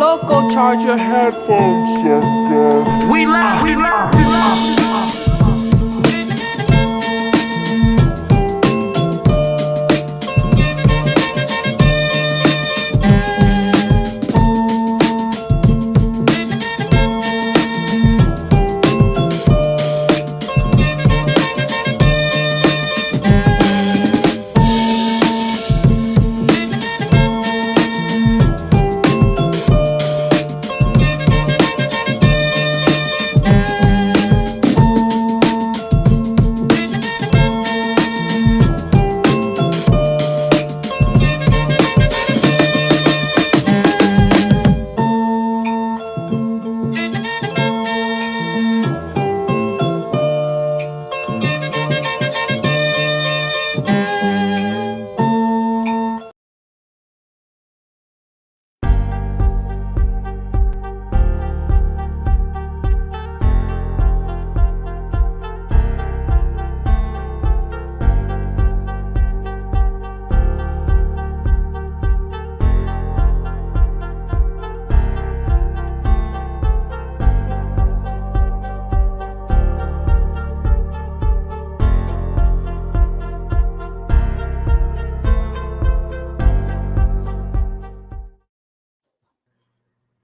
Go charge your headphones, sucker. We live.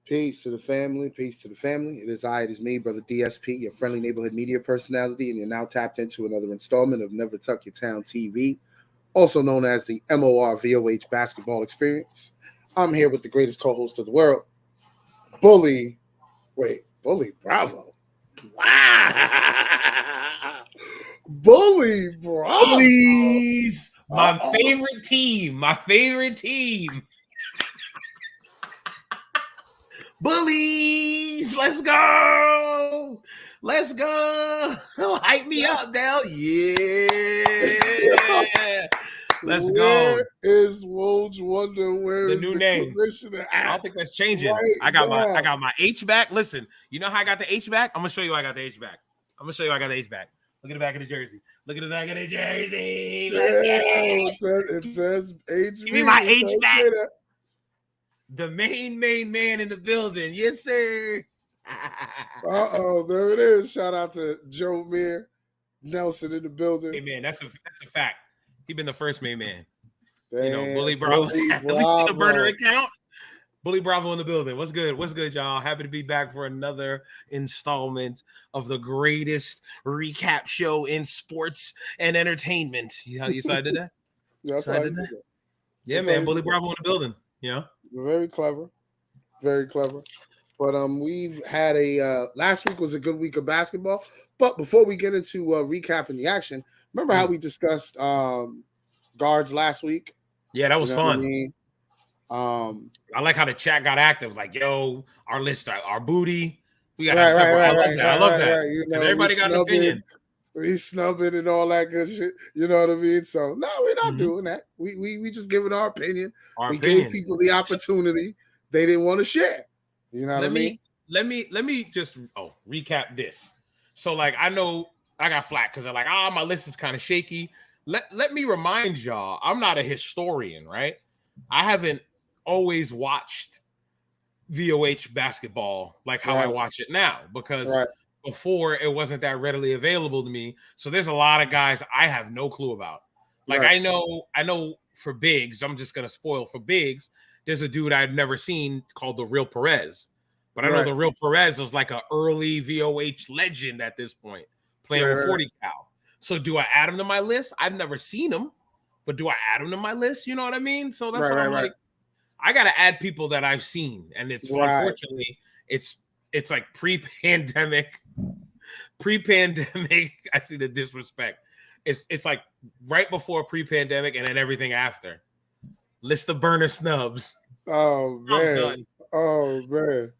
Peace to the family. Peace to the family. It is I, it is me, Brother DSP, your friendly neighborhood media personality, and you're now tapped into another installment of Never Tuck Your Town TV, also known as the MOR VOH Basketball Experience. I'm here with the greatest co-host of the world, Bully Bravo. Wow. Bully Bravo. Please. My favorite team. Bullies, let's go. Hype me up, Dale. Yeah. Let's go. Where is Woj Wonder? Where the is new the name? Commissioner? I don't think that's changing. Right I got now. my H back. Listen, you know how I got the H back? I'm gonna show you how I got the H back. Look at the back of the jersey. Let's It says HV. Give me my H back. The main man in the building. Yes, sir. There it is. Shout out to Joe Mir Nelson in the building. Hey, man, that's a fact. He been the first main man. Damn, you know, Bully Bravo. Let me see the burner account. Bully Bravo in the building. What's good, y'all? Happy to be back for another installment of the greatest recap show in sports and entertainment. You saw I did that? That's how I did that. Yeah, that's man. Bully Bravo in the building. Yeah. Very clever. But we've had last week was a good week of basketball. But before we get into recapping the action, remember how we discussed guards last week? Yeah, that was fun. I mean? I like how the chat got active. Like, yo, our list, our booty. We got right. I love that. Right. You know, everybody got an opinion. We snubbing and all that good shit. You know what I mean? So no, we're not doing that. We just giving our opinion. Gave people the opportunity they didn't want to share. You know what I mean? Let me just recap this. So like I know I got flack because they're like, my list is kind of shaky. Let me remind y'all, I'm not a historian, right? I haven't always watched VOH basketball like how I watch it now because before it wasn't that readily available to me. So there's a lot of guys I have no clue about. Like I know for bigs, I'm just gonna spoil for bigs. There's a dude I'd never seen called the Real Perez, but I know the Real Perez was like an early VOH legend at this point, playing with 40 cal. So do I add him to my list? I've never seen him, but do I add him to my list? You know what I mean? So that's what I'm like. I gotta add people that I've seen, and it's unfortunately it's like pre-pandemic. I see the disrespect. It's like right before pre-pandemic and then everything after. List of burner snubs. Oh man. I'm done.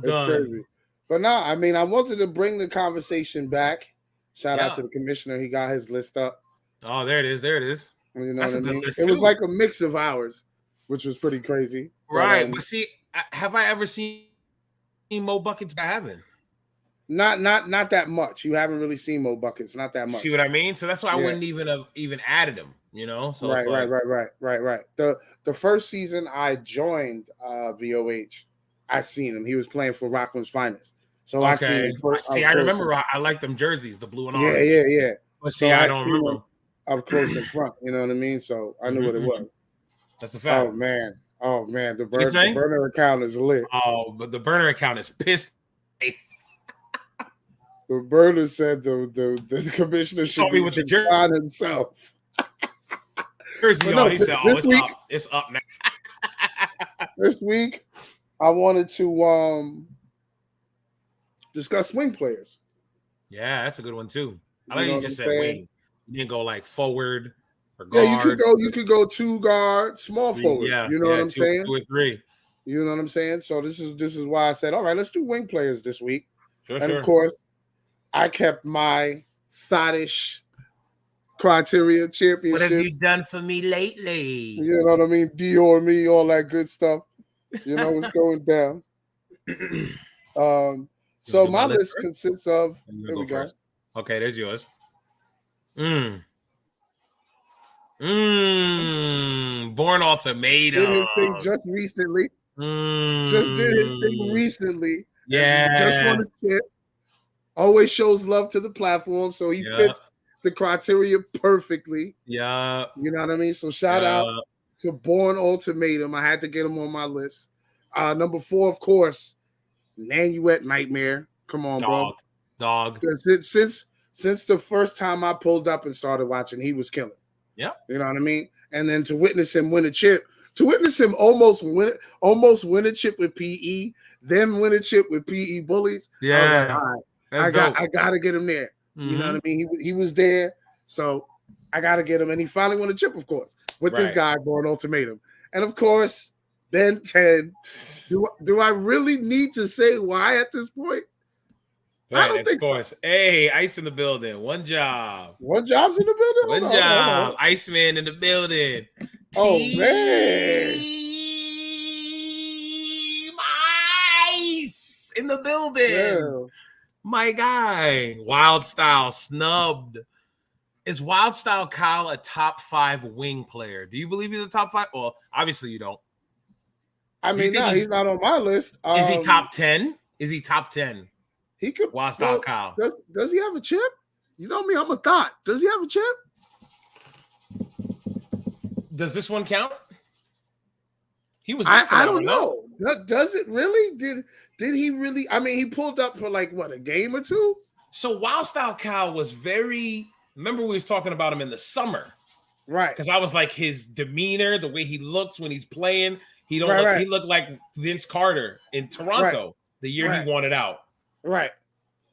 It's crazy. But no, I mean, I wanted to bring the conversation back. Shout out to the commissioner. He got his list up. Oh, there it is. You know what I mean? It was like a mix of ours, which was pretty crazy. Right. But see, have I ever seen Mo Buckets? I haven't. Not that much. You haven't really seen Mo Buckets. Not that much. See what I mean? So that's why I wouldn't even have added him. You know? So right. The first season I joined VOH, I seen him. He was playing for Rockland's Finest. So I seen Okay. him first. See, I remember I like them jerseys, the blue and orange. Yeah. But So see, I I don't seen remember. him up close in front. You know what I mean? So I knew what it was. That's a fact. Oh man. The What'd you say? burner account is lit. Oh, but the burner account is pissed. The burner said the commissioner Saw should me be with the should jersey. find himself. Jersey But on. no, He said, this "Oh, it's week- up. It's up now." This week, I wanted to discuss swing players. Yeah, that's a good one too. I You like know you what just I'm said saying? wing. You didn't go like forward or guard. Yeah, you could go 2 guard, small forward. Yeah, You know what I'm two, saying? 2 or 3. You know what I'm saying? So this is why I said, all right, let's do wing players this week. Sure, And of course, I kept my thottish criteria championship. What have you done for me lately? You know what I mean? Dior me, all that good stuff. You know what's going down. So do my my list list first? consists of. You Here we go. first. Okay, there's yours. Born Ultimatum. Did his thing just recently. Just did his thing recently. Yeah. And just won a chip. Always shows love to the platform, so he fits the criteria perfectly. Yeah. You know what I mean? So shout out to Born Ultimatum. I had to get him on my list. Number 4, of course, Nanuet Nightmare. Come on, Dog. Since the first time I pulled up and started watching, he was killing. Yeah. You know what I mean? And then to witness him win a chip, to witness him almost win a chip with PE, then win a chip with PE Bullies. Yeah. I was like, all right, I gotta get him there. Mm-hmm. You know what I mean? He was there, so I gotta get him. And he finally won a chip, of course, with this guy, Born Ultimatum. And of course, Ben 10. Do I really need to say why at this point? Right, I don't think so. Hey, Ice in the building. One job. One job's in the building? One job. Iceman in the building. Oh, man. Ice in the building. Yeah. My guy. Wild Style snubbed. Is Wild Style Kyle a top 5 wing player? Do you believe he's a top 5? Well, obviously you don't. I mean, no, he's not on my list. Is he top 10? Is he top 10? He could. Wild Style Kyle. Does he have a chip? You know me, I'm a thought. Does he have a chip? Does this one count? He was. I don't know. Does it really? Did he really? I mean, he pulled up for like what, a game or two? So Wild Style Kyle was very. Remember, we was talking about him in the summer, right? Because I was like his demeanor, the way he looks when he's playing. He don't. He looked like Vince Carter in Toronto the year he wanted out. Right.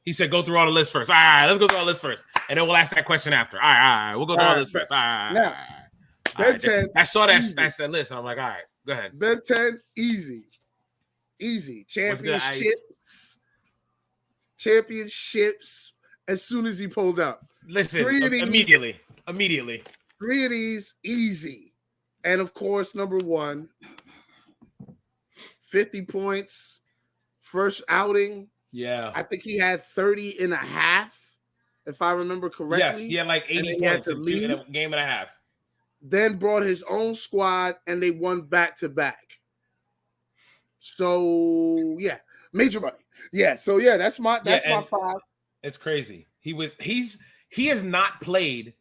He said, "Go through all the lists first." All right, let's go through all the lists first, and then we'll ask that question after. All right, we'll go through all this first. All right. Now, Ben 10. I saw that's that list, and I'm like, all right, go ahead. Ben 10, easy championships. As soon as he pulled up, listen, immediately. 3 of these easy, and of course, number 1, 50 points, first outing. Yeah. I think he had 30 and a half, if I remember correctly. Yes, he had like 80 points in a game and a half. Then brought his own squad, and they won back-to-back. So, yeah, major money. Yeah, so, yeah, that's my 5. It's crazy. He has not played.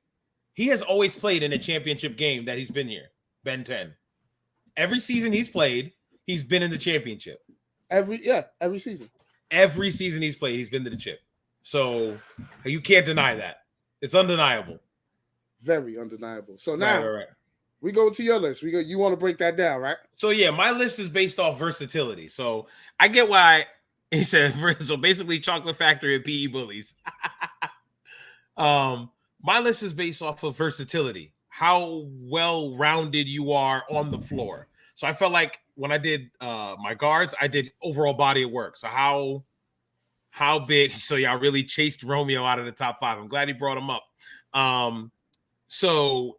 He has always played in a championship game that he's been here, Ben 10. Every season he's played, he's been in the championship. Every season. Every season he's played, he's been to the chip. So you can't deny that. It's undeniable. Very undeniable. So now we go to your list. You want to break that down, right? So yeah, my list is based off versatility. So I get why he said so basically Chocolate Factory and PE Bullies. My list is based off of versatility. How well-rounded you are on the floor. So I felt like when I did my guards, I did overall body of work. So how big? So y'all really chased Romeo out of the top 5. I'm glad he brought him up. So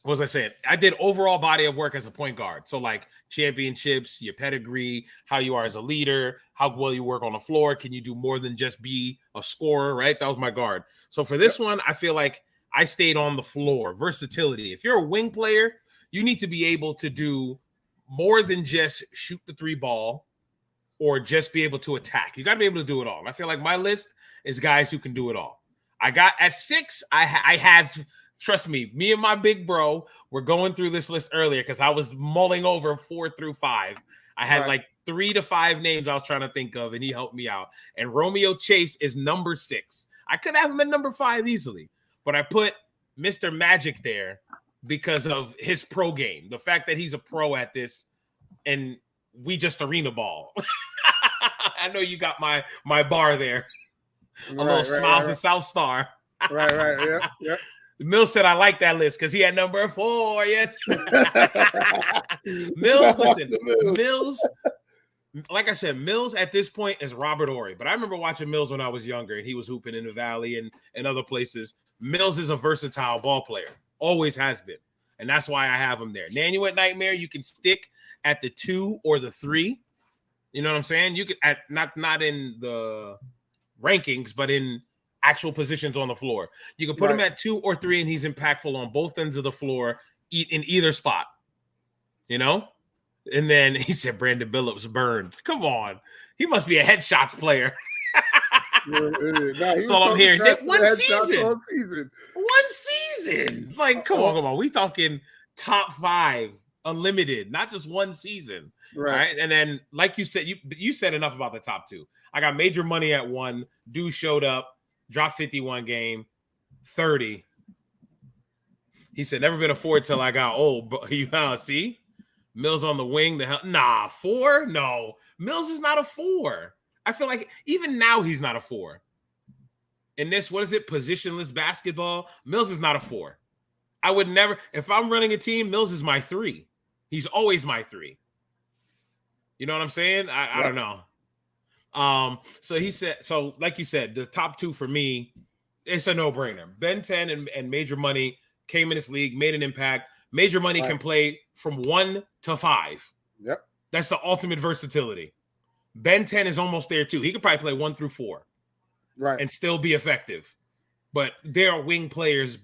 what was I saying? I did overall body of work as a point guard. So like championships, your pedigree, how you are as a leader, how well you work on the floor. Can you do more than just be a scorer, right? That was my guard. So for this one, I feel like I stayed on the floor. Versatility. If you're a wing player, you need to be able to do more than just shoot the 3 ball, or just be able to attack. You got to be able to do it all. And I feel like my list is guys who can do it all. I got at 6, I had, trust me and my big bro were going through this list earlier because I was mulling over 4 through 5. I had like 3 to 5 names I was trying to think of, and he helped me out. And Romeo Chase is number 6. I could have him at number 5 easily, but I put Mr. Magic there because of his pro game. The fact that he's a pro at this, and we just arena ball. I know you got my bar there. A little smiles and South Star. Yeah. Mills said I like that list because he had number 4. Yes. Mills, listen, Mills, like I said, Mills at this point is Robert Horry. But I remember watching Mills when I was younger, and he was hooping in the Valley and other places. Mills is a versatile ball player, always has been. And that's why I have him there. Nanuet Nightmare, you can stick at the 2 or the 3. You know what I'm saying? You could at not in the rankings, but in actual positions on the floor. You can put him at 2 or 3, and he's impactful on both ends of the floor in either spot. You know? And then he said Brandon Billups burned. Come on. He must be a headshots player. That's all I'm hearing. One season. Like, come on. We talking top 5 unlimited, not just one season. Right. And then, like you said, you said enough about the top 2. I got Major Money at 1. Dude showed up, dropped 51 game, 30. He said, never been a 4 till I got old. But you see? Mills on the wing. 4? No. Mills is not a 4. I feel like even now he's not a 4. In this, what is it? Positionless basketball. Mills is not a 4. I would never, if I'm running a team, Mills is my 3. He's always my 3. You know what I'm saying? I don't know. So he said, so like you said, the top 2 for me, it's a no-brainer. Ben 10 and Major Money came in this league, made an impact. Major Money can play from 1 to 5. Yep. That's the ultimate versatility. Ben 10 is almost there too. He could probably play 1 through 4. Right. And still be effective. But there are wing players,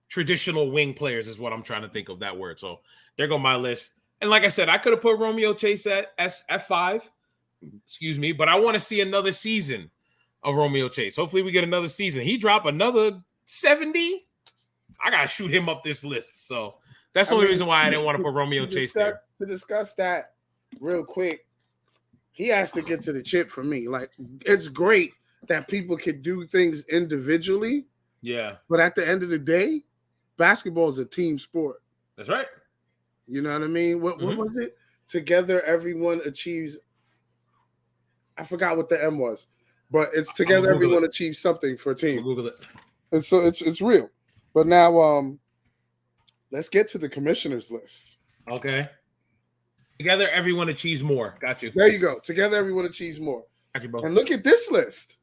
traditional wing players is what I'm trying to think of that word. So there go my list. And like I said, I could have put Romeo Chase at 5. Excuse me. But I want to see another season of Romeo Chase. Hopefully we get another season. He dropped another 70. I got to shoot him up this list. So that's the only reason why I didn't want to put Romeo Chase there. To discuss that real quick, he has to get to the chip for me. Like, it's great that people can do things individually. Yeah. But at the end of the day, basketball is a team sport. That's right. You know what I mean? What was it? Together, everyone achieves. I forgot what the M was, but it's together, everyone achieves something for a team. Google it. And so it's real. But now, let's get to the commissioners list. Okay. Together, everyone achieves more. Got you. There you go. Together, everyone achieves more. Got you, bro. And look at this list.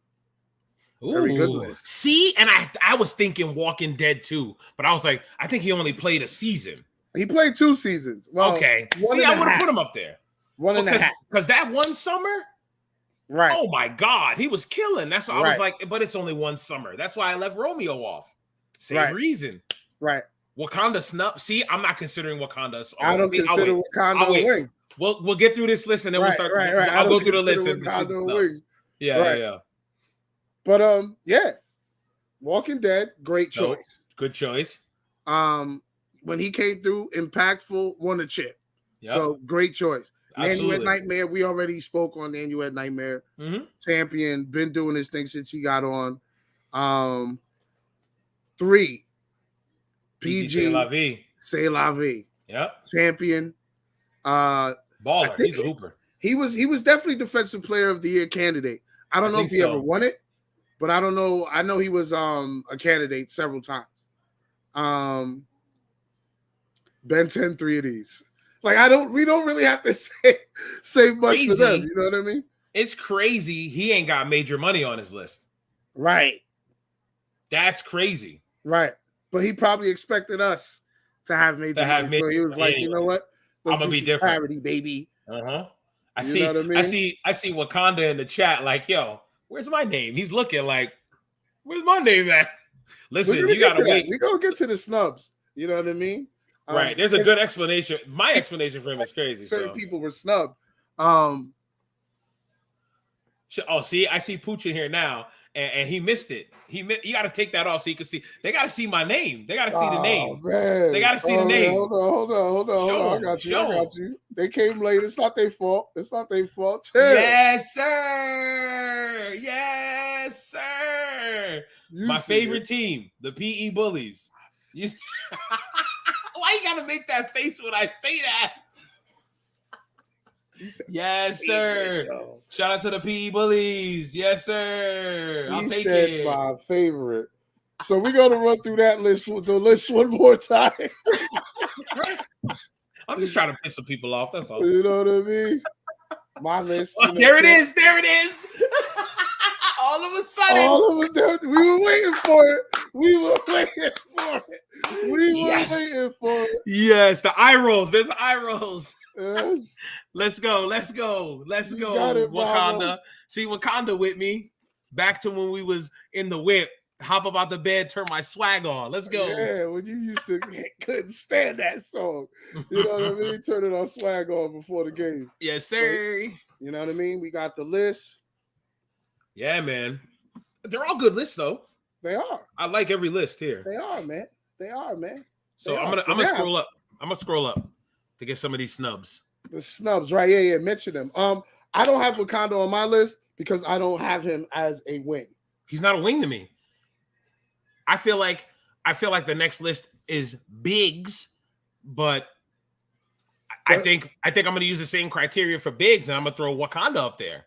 Ooh. Very good list. See, and I was thinking Walking Dead too, but I was like, I think he only played a season. He played 2 seasons. Well, okay. See, I would have put him up there. 1.5. Because that one summer, right? Oh my God, he was killing. That's why I was like, but it's only one summer. That's why I left Romeo off. Same reason. Right. Wakanda snub. See, I'm not considering Wakanda. I don't consider Wakanda a wing. We'll get through this list and then we'll start. Right. I'll go through the list and the yeah. But yeah, Walking Dead, great choice. Good choice. When he came through, impactful, won a chip. Yep. So great choice. Nanuet Nightmare, we already spoke on Nanuet Nightmare. Champion, been doing this thing since he got on. 3, PG, C'est La Vie. Yep. Champion. Baller. He's a hooper. He was definitely Defensive Player of the Year candidate. I don't know if he ever won it, but I don't know. I know he was a candidate several times. Ben 10, 3 of these. Like, we don't really have to say much to them. You know what I mean? It's crazy. He ain't got Major Money on his list. Right. That's crazy. Right. But he probably expected us to have Major Money. So he was like, you know what? I'm gonna be different. Parity, baby. I see Wakanda in the chat, like, yo, where's my name? He's looking like, where's my name at? Listen, you gotta wait. We're gonna get to the snubs. You know what I mean? Right. There's a good explanation. My explanation for him is crazy. Certain people were snubbed. Oh, see, I see Pooch in here now, and he missed it. You got to take that off so you can see. They got to see my name. They got to see the name. Man. They got to see the name. Hold on. I got you. They came late. It's not their fault. Chill. Yes, sir. Yes, sir. My favorite team, the PE Bullies. Why you got to make that face when I say that? Yes, sir. Shout out to the PE Bullies. Yes, sir. I'll take it. My favorite. So we're gonna run through that list one more time. I'm just trying to piss some people off. That's all. You know what I mean? My list. There it is. All of a sudden. We were waiting for it. Yes, the eye rolls. There's eye rolls. Yes. Let's go, Wakanda. Bravo. See Wakanda with me. Back to when we was in the whip. Hop up out the bed, turn my swag on. Let's go. Yeah, when you used to couldn't stand that song. You know what I mean? Turning our swag on before the game. Yes, sir. You know what I mean? We got the list. Yeah, man. They're all good lists, though. They are. I like every list here. They are, man. So I'm gonna scroll up. I'm gonna scroll up to get some of these snubs. The snubs, right? Yeah. Mention them. I don't have Wakanda on my list because I don't have him as a wing. He's not a wing to me. I feel like the next list is bigs, but I think I'm going to use the same criteria for bigs, and I'm going to throw Wakanda up there.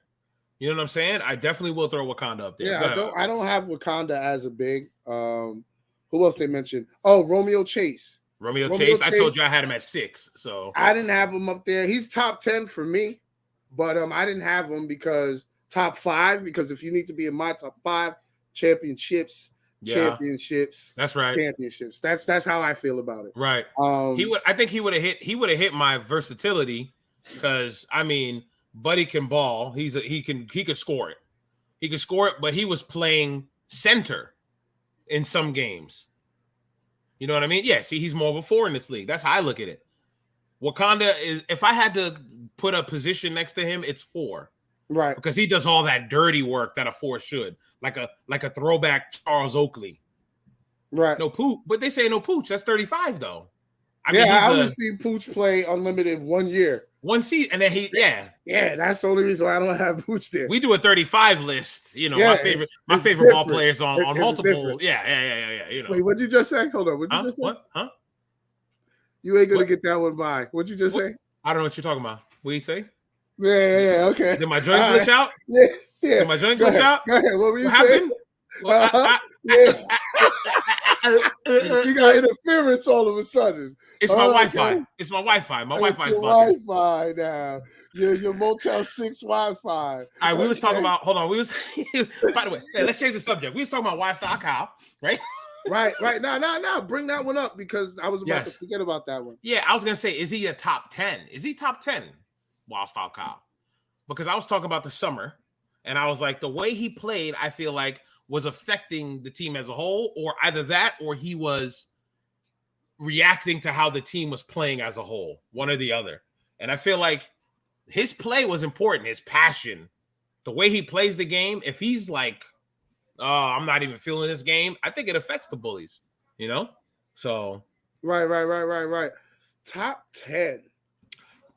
You know what I'm saying? I definitely will throw Wakanda up there. Yeah, I don't have Wakanda as a big. Who else they mentioned? Oh, Romeo Chase. Romeo Chase. I told you I had him at 6, so I didn't have him up there. He's top 10 for me, but I didn't have him because top 5. Because if you need to be in my top 5, championships. That's right. Championships. That's how I feel about it. Right. I think he would have hit my versatility because Buddy can ball. He could score it. He could score it, but he was playing center in some games. You know what I mean? Yeah. See, he's more of a 4 in this league. That's how I look at it. Wakanda is. If I had to put a position next to him, it's 4. Right. Because he does all that dirty work that a 4 should. Like a throwback Charles Oakley. Right. No Pooch, but they say no Pooch. That's 35 though. I only seen Pooch play unlimited 1 year. 1 season, and then Yeah, that's the only reason why I don't have Pooch there. We do a 35 list. You know, my favorite ball players on multiple. Different. Yeah. You know. Wait, what'd you just say? Hold on. What'd you just say? What? Huh? You ain't gonna get that one by. What'd you just say? I don't know what you're talking about. What do you say? Yeah. Okay. Did my joint glitch out? Yeah. Did my joint glitch out? Go ahead. What were you saying? Well, you got interference all of a sudden. It's my Wi-Fi. It's my Wi-Fi. My Wi-Fi is bugging. Wi-Fi now. Your Motel 6 Wi-Fi. All right, we was talking about. Hold on. By the way, let's change the subject. We was talking about Wildstyle Kyle, right? Right. No. Bring that one up because I was about to forget about that one. Yeah, I was gonna say, is he a top 10? Is he top 10? Wildstyle Kyle, because I was talking about the summer, and I was like, the way he played, I feel like was affecting the team as a whole, or either that, or he was reacting to how the team was playing as a whole, one or the other. And I feel like his play was important, his passion, the way he plays the game. If he's like, oh, I'm not even feeling this game, I think it affects the Bullies, you know? So. Right. Top 10.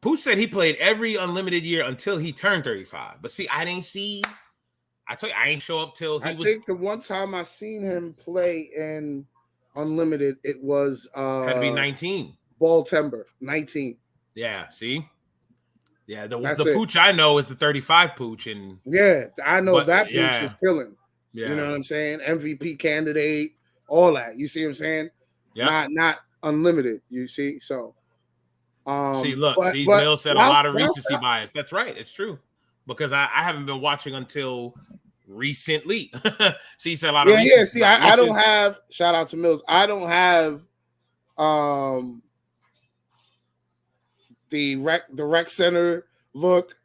Pooch said he played every unlimited year until he turned 35. But see, I didn't see. I tell you, I ain't show up till he was. I think the one time I seen him play in unlimited, it was had to be 19. Baltimore, 19. Yeah, see? Yeah, the Pooch I know is the 35 Pooch. And yeah, I know that Pooch is killing. Yeah. You know what I'm saying? MVP candidate, all that. You see what I'm saying? Yeah. Not unlimited, you see? So Bill said a lot of recency bias. That's right. It's true. Because I haven't been watching until recently. See, he said a lot of recency. Yeah. See, I don't have, shout out to Mills. I don't have the rec center look.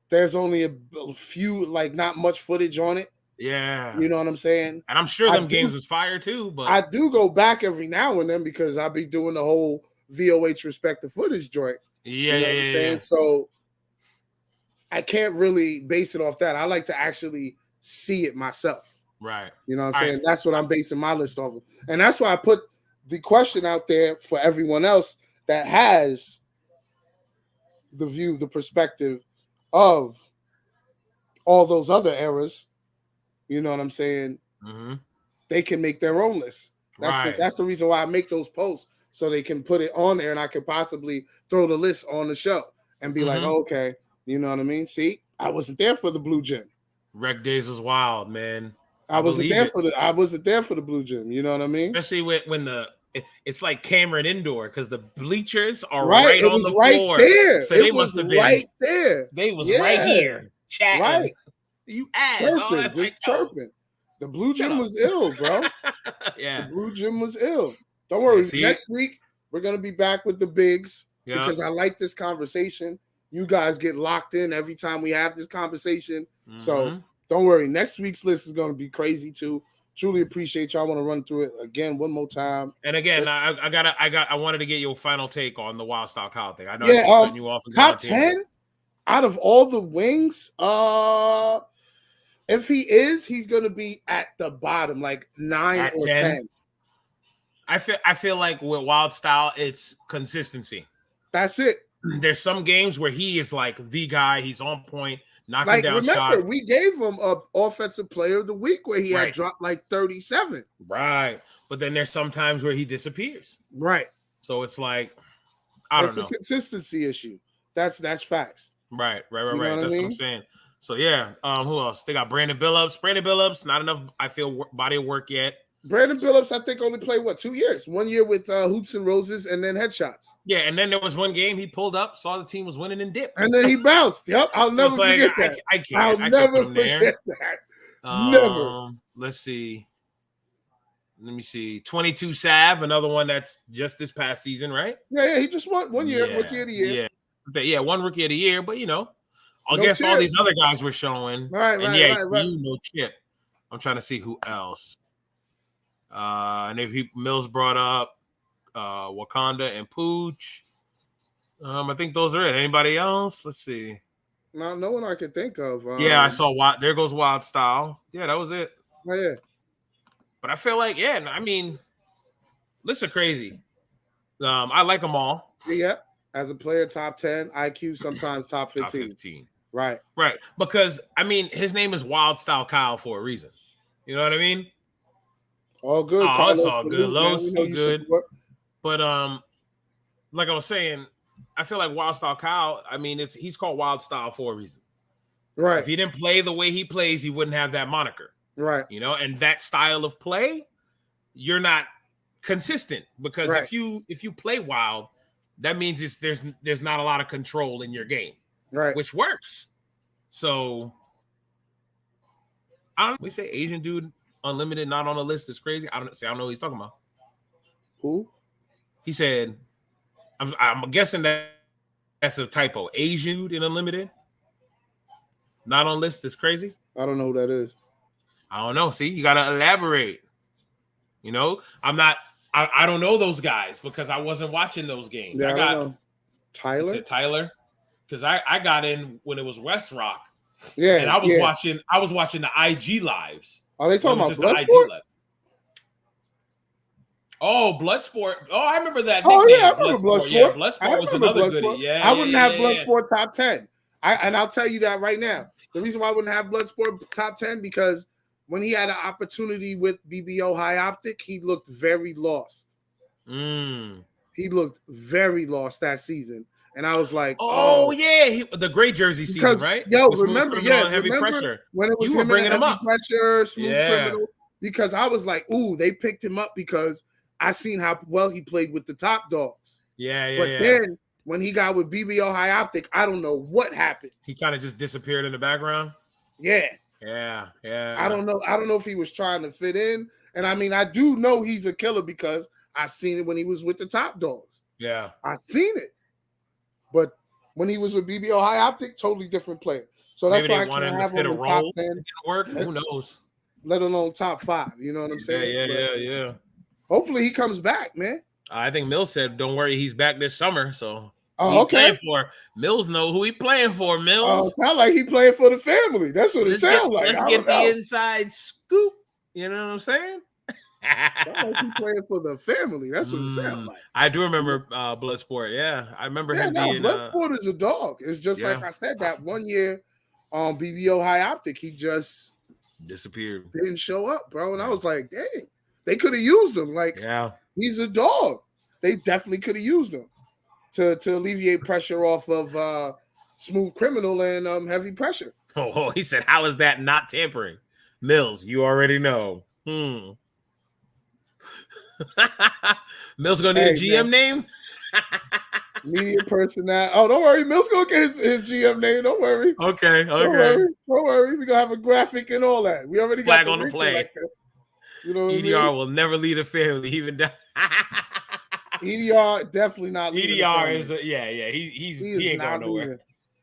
There's only a few, like not much footage on it. Yeah. You know what I'm saying? And I'm sure them games was fire too, but I do go back every now and then because I'll be doing the whole VOH respect the footage joint. Yeah. So I can't really base it off that. I like to actually see it myself. Right. You know what I'm All saying? right. That's what I'm basing my list off of. And that's why I put the question out there for everyone else that has the view, the perspective of all those other eras. You know what I'm saying? Mm-hmm. They can make their own list. Right. That's the reason why I make those posts, so they can put it on there and I could possibly throw the list on the show and be like, oh, okay, you know what I mean? See, I wasn't there for the Blue Gym. Rec Days was wild, man. I wasn't there for the Blue Gym. You know what I mean? Especially when it's like Cameron Indoor because the bleachers are Right, right it on was the right floor. there. So It they was must have been right there. They was Yeah. right here chatting. Right. You ass. Chirping, just chirping. The Blue Gym was ill, bro. Yeah. The Blue Gym was ill. Don't worry. see? Next week, we're going to be back with the bigs Yeah. because I like this conversation. You guys get locked in every time we have this conversation. So don't worry. Next week's list is going to be crazy too. Truly appreciate y'all. I want to run through it again one more time. And again, I wanted to get your final take on the Wild Style Kyle thing. I know Yeah, I keep cutting you off. Top 10 out of all the wings. If he is, he's gonna be at the bottom, like 9 or 10. I feel like with Wild Style, it's consistency. That's it. There's some games where he is like the guy. He's on point, knocking Like, down remember, shots. we gave him a offensive player of the week where he had dropped like 37. Right. But then there's some times where he disappears. Right. So it's like, I don't know. It's a consistency issue. That's facts. Right. You know That's what I'm saying. So yeah. Who else? They got Brandon Billups. Brandon Billups, not enough, I feel, body of work yet. Brandon Billups, I think, only played 2 years. 1 year with Hoops and Roses and then Headshots. Yeah, and then there was one game he pulled up, saw the team was winning and dipped. And then he bounced. Yep, I'll never forget that. I'll never forget that. Never. Let's see. Let me see. 22 Sav, another one that's just this past season, right? Yeah, he just won 1 year, rookie of the year. Yeah, one rookie of the year, but against all these other guys we're showing. Right. No chip. I'm trying to see who else. And if Mills brought up Wakanda and Pooch. I think those are it. Anybody else? Let's see. No one I can think of. Yeah, I saw There Goes Wild Style. Yeah, that was it. Oh, yeah. But I feel like, lists are crazy. I like them all. Yeah. As a player, top 10, IQ, sometimes top 15. Top 15. Right. Because, his name is Wild Style Kyle for a reason. You know what I mean? All good. It's all good. Los, good. But like I was saying, I feel like Wild Style Kyle, he's called Wild Style for a reason. Right. If he didn't play the way he plays, he wouldn't have that moniker. Right. And that style of play, you're not consistent because if you play wild, that means there's not a lot of control in your game. Right. Which works. So we say Asian dude unlimited not on the list is crazy. I don't know what he's talking about. Who? He said, I'm guessing that's a typo. Asian dude in unlimited not on list is crazy. I don't know who that is. I don't know. See, you gotta elaborate. I don't know those guys because I wasn't watching those games. Yeah, I got Tyler. Tyler, because I got in when it was West Rock. Yeah, and I was watching the IG lives. Are they talking about Bloodsport? Bloodsport. Oh, I remember that. Oh yeah, I remember Bloodsport. Yeah, Bloodsport was another goodie. Yeah, I wouldn't have Bloodsport top 10. I'll tell you that right now. The reason why I wouldn't have Bloodsport top 10 because when he had an opportunity with BBO High Optic, he looked very lost. He looked very lost that season. And I was like, the gray jersey season, right? Remember pressure. When it was you were bringing him up. Pressure, smooth criminal, because I was like, they picked him up because I seen how well he played with the top dogs. Then when he got with BBO High Optic, I don't know what happened. He kind of just disappeared in the background. Yeah. I don't know if he was trying to fit in. And I do know he's a killer because I seen it when he was with the top dogs. Yeah. I seen it. But when he was with BBO High Optic, totally different player. So that's why I can't have him in top 10. Work. Who knows? Let alone top 5. You know what I'm saying? Yeah. Hopefully he comes back, man. I think Mills said, don't worry, he's back this summer. So Oh, okay. Playing for Mills. Know who he playing for? Mills. Sound like he playing for the family. That's what it sounds like. Let's get the inside scoop. You know what I'm saying? Sound like he playing for the family. That's what it sounds like. I do remember Bloodsport. Yeah, I remember him being. Bloodsport is a dog. It's just like I said that one year on BBO High Optic, he just disappeared. Didn't show up, bro. And I was like, dang, they could have used him. Like, he's a dog. They definitely could have used him to alleviate pressure off of Smooth Criminal and Heavy Pressure. Oh, he said, how is that not tampering? Mills, you already know. Mills gonna need a GM name? Media personnel. Oh, don't worry. Mills gonna get his GM name. Don't worry. Okay. Don't worry. We're gonna have a graphic and all that. We already flag got on the play. Like you know what EDR I mean? Will never lead a family, even down. EDR definitely not leaving. EDR is he ain't going nowhere.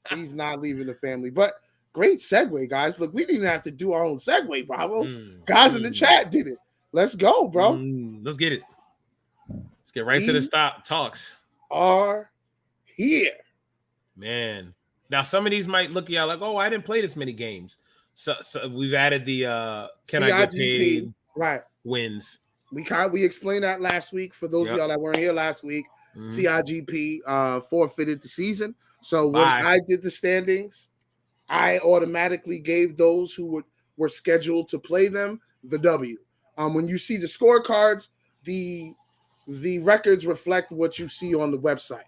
He's not leaving the family. But great segue, guys. Look, we didn't have to do our own segue, Bravo. Guys in the chat did it. Let's go, bro. Let's get it. Let's get right to the talks. Are here, man. Now some of these might look at y'all like, oh, I didn't play this many games. So we've added the can CIGP, I get paid wins. We explained that last week for those of y'all that weren't here last week. CIGP forfeited the season. So when I did the standings, I automatically gave those who were scheduled to play them the W. When you see the scorecards, the records reflect what you see on the website.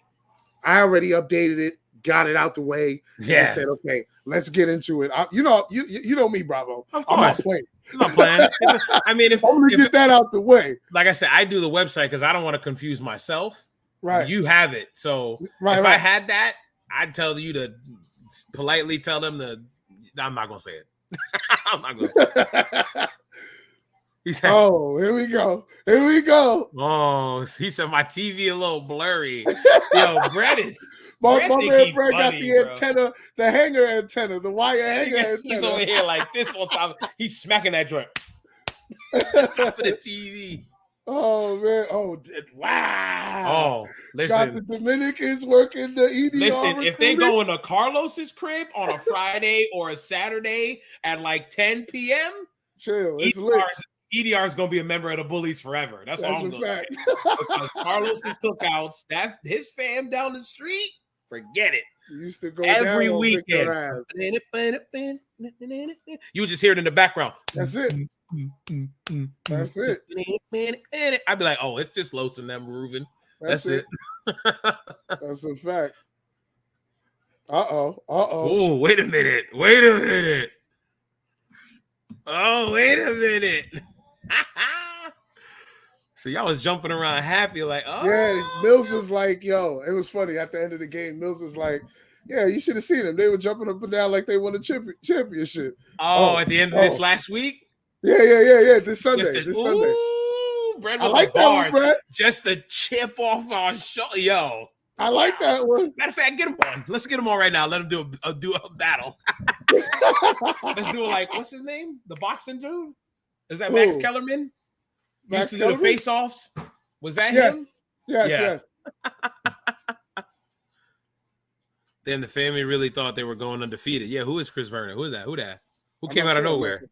I already updated it, got it out the way. Yeah. And said, okay, let's get into it. You know me, Bravo. Of course. I'm not playing. I mean, if I'm gonna get that out the way. Like I said, I do the website because I don't want to confuse myself. Right. You have it. So if I had that, I'd tell you to politely tell them to. I'm not gonna say it. I'm not gonna say it. He said, "Oh, here we go. Here we go." Oh, he said my TV a little blurry. Yo, Brett is. My man Fred got the antenna, the hanger antenna, the wire hanger antenna. He's over here like this on top. He's smacking that joint. Top of the TV. Oh man! Oh wow! Oh, listen. Got the Dominicans working the EDR. Listen, if they go into Carlos's crib on a Friday or a Saturday at like 10 p.m., chill. It's lit. EDR is going to be a member of the Bullies forever. That's all I'm going to say. Because Carlos's cookouts, his fam down the street, forget it. You used to go every weekend. You would just hear it in the background. That's it. That's it. I'd be like, oh, it's just Los and them moving. That's it. That's a fact. Uh-oh. Oh, wait a minute. Oh, wait a minute. So y'all was jumping around happy, like, oh. Yeah, Mills was like, yo, it was funny. At the end of the game, Mills was like, yeah, you should have seen them. They were jumping up and down like they won a championship. At the end of this last week? Yeah. This Sunday. Sunday. Brett I like that one, Brett. Just a chip off our shoulder. Yo. I like that one. Matter of fact, get him on. Let's get him on right now. Let him do a battle. Let's do it like, what's his name? The boxing dude? Is that Max Kellerman? Used to do the face-offs? Was that him? Yes. Then the family really thought they were going undefeated. Yeah, who is Chris Vernon? Who is that? Who came out of nowhere?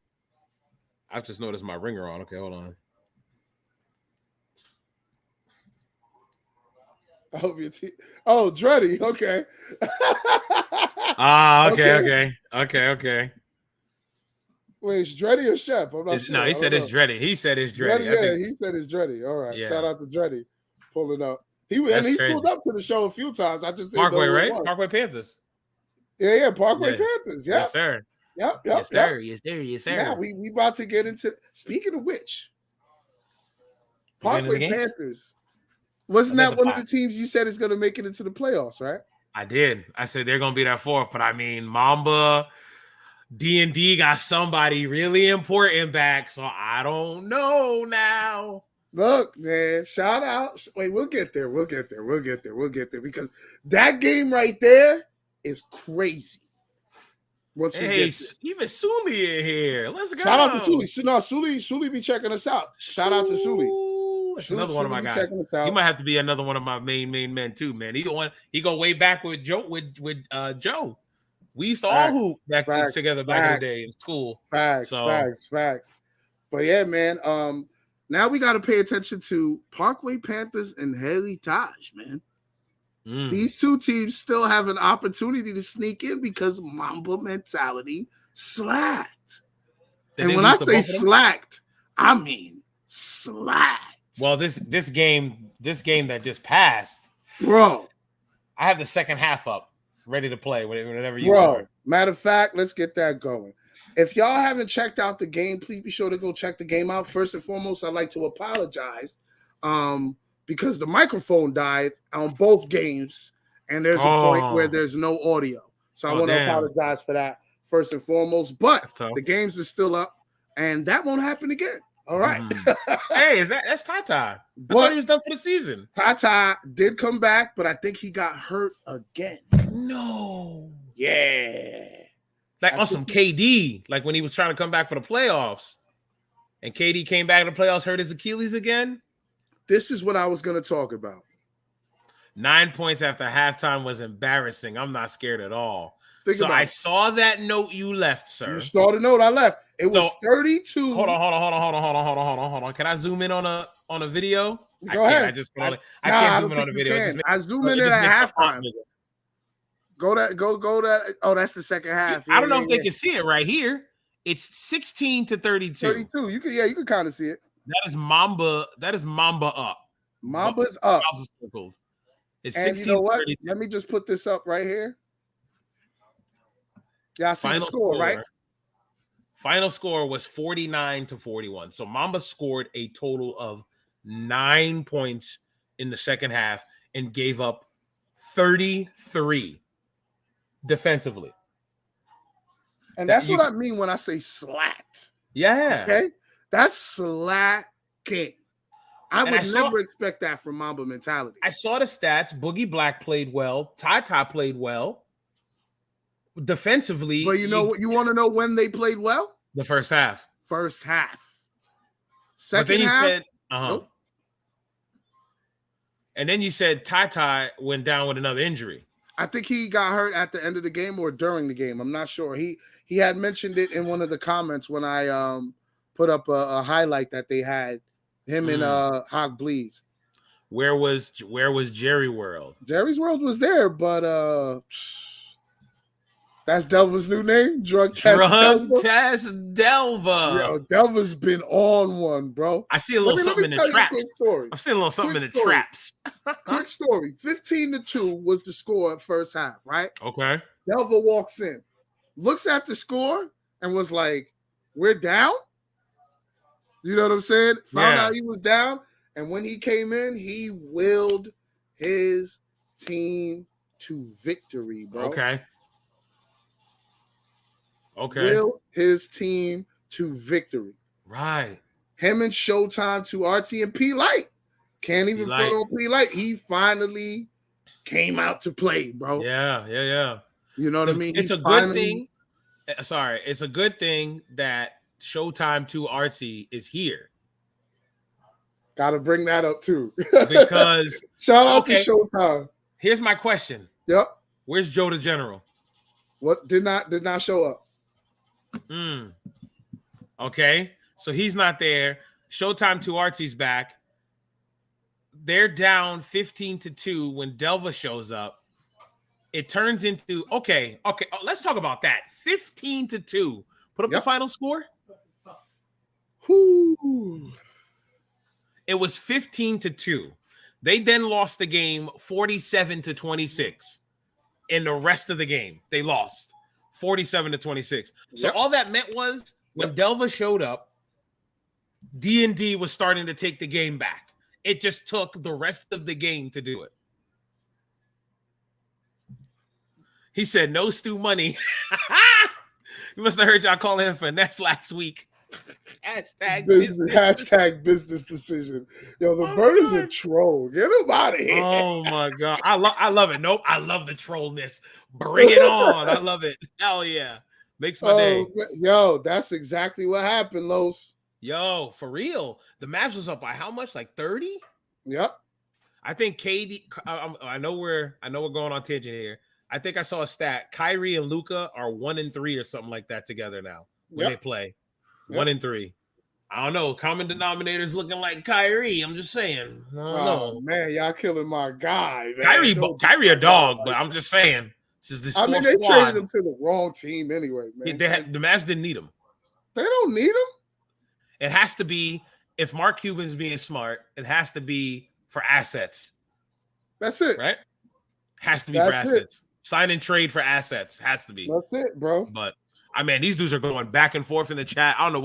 I've just noticed my ringer on. Okay, hold on. I hope your Dreddy. Okay. Okay. Wait, it's Dreddy or Chef? I'm not sure. No, he said it's Dreddy. He said it's Dreddy. He said it's Dreddy. All right. Yeah. Shout out to Dreddy pulling up. He's pulled up to the show a few times. I just didn't Parkway, right? Parkway Panthers. Yeah, Parkway Panthers. Yeah. Yes, sir. Yep. Yes, sir. Now we about to get into. Speaking of which, Parkway Panthers. Wasn't that one of the teams you said is going to make it into the playoffs, right? I did. I said they're going to be that fourth, but I mean, Mamba, D&D got somebody really important back, so I don't know now. Look, man, shout out. Wait, we'll get there because that game right there is crazy. Even Sully in here. Let's go. Shout out to Sully. No, Sully be checking us out. Shout out to Sully. That's another one of my be guys. checking us out. He might have to be another one of my main men too, man. He go way back with Joe Joe. We used to all hoop back together back in the day in school. Facts. But yeah, man. Now we got to pay attention to Parkway Panthers and Haley Taj, man. These two teams still have an opportunity to sneak in because Mamba mentality slacked. And when I say slacked, I mean slacked. Well, this game that just passed, bro. I have the second half up, ready to play whenever you are. Matter of fact, let's get that going. If y'all haven't checked out the game, please be sure to go check the game out. First and foremost, I'd like to apologize because the microphone died on both games, and there's a point where there's no audio. So I want to apologize for that first and foremost. But the games are still up, and that won't happen again. All right. Hey, that's Tata? I thought he was done for the season. Tata did come back, but I think he got hurt again. No. Yeah. Like on some KD, like when he was trying to come back for the playoffs, and KD came back to the playoffs, hurt his Achilles again. This is what I was going to talk about. 9 points after halftime was embarrassing. I'm not scared at all. I saw that note you left, sir. You saw the note I left. It was 32. Hold on. Can I zoom in on a video? Go ahead. I can't zoom in on a video. I zoom in at halftime. Go that. Oh, that's the second half. I don't know if they can see it right here. It's 16-32. 32. You can kind of see it. That is Mamba up. Mamba's up. It's 16. You know what? Let me just put this up right here. Yeah, I see the score, right? Final score was 49-41. So Mamba scored a total of 9 points in the second half and gave up 33 defensively. And that's what I mean when I say slacked. Yeah. Okay? That's slacking. I would never expect that from Mamba mentality. I saw the stats. Boogie Black played well. Tata played well. Defensively. But you know what? You want to know when they played well? The first half. Second half? Said, nope. And then you said Tata went down with another injury. I think he got hurt at the end of the game or during the game. I'm not sure. He had mentioned it in one of the comments when I put up a highlight that they had him and Hawk Bleeds. Where was Jerry World? Jerry's World was there, but that's Delva's new name? Drug Test Delva. Yo, Delva's been on one, bro. I see a little something in the traps. I've seen a little something in the traps. Quick story. 15-2 was the score at first half, right? Okay. Delva walks in, looks at the score, and was like, we're down? You know what I'm saying? Found out he was down, and when he came in, he willed his team to victory, bro. Okay. Will his team to victory. Right. Him and Showtime to RT and P Light. Can't even front on P Light. He finally came out to play, bro. Yeah. You know what I mean? It's good thing. Sorry, it's a good thing that Showtime to RT is here. Gotta bring that up too. Because shout out to Showtime. Here's my question. Yep. Where's Joe the General? What did not show up? Okay, so he's not there. Showtime to RT's back. They're down 15-2 when Delva shows up. It turns into okay. Let's talk about that. 15-2. Put up the final score. Whoo. It was 15-2. They then lost the game 47-26. In the rest of the game, they lost 47-26. So all that meant was when Delva showed up, D&D was starting to take the game back. It just took the rest of the game to do it. He said, no Stu money. You must have heard y'all calling him finesse last week. Hashtag business decision. Yo, the bird is a troll. Get him out of here. Oh my god. I love it. Nope. I love the trollness. Bring it on. I love it. Hell yeah. Makes my day. Yo, that's exactly what happened, Los. Yo, for real. The Mavs was up by how much? Like 30? Yep. I think KD. I know we're going on tangent here. I think I saw a stat. Kyrie and Luka are 1-3 or something like that together now when they play. 1-3. I don't know. Common denominators looking like Kyrie. I'm just saying. I don't know. Man, y'all killing my guy, man. Kyrie a dog, but I'm just saying. This is this. I mean, they squad. traded him to the wrong team anyway, man. The Mavs didn't need him. They don't need him. It has to be, if Mark Cuban's being smart, it has to be for assets. That's it. Right? Has to be for assets. Sign and trade for assets. Has to be. That's it, bro. But I mean, these dudes are going back and forth in the chat. I don't know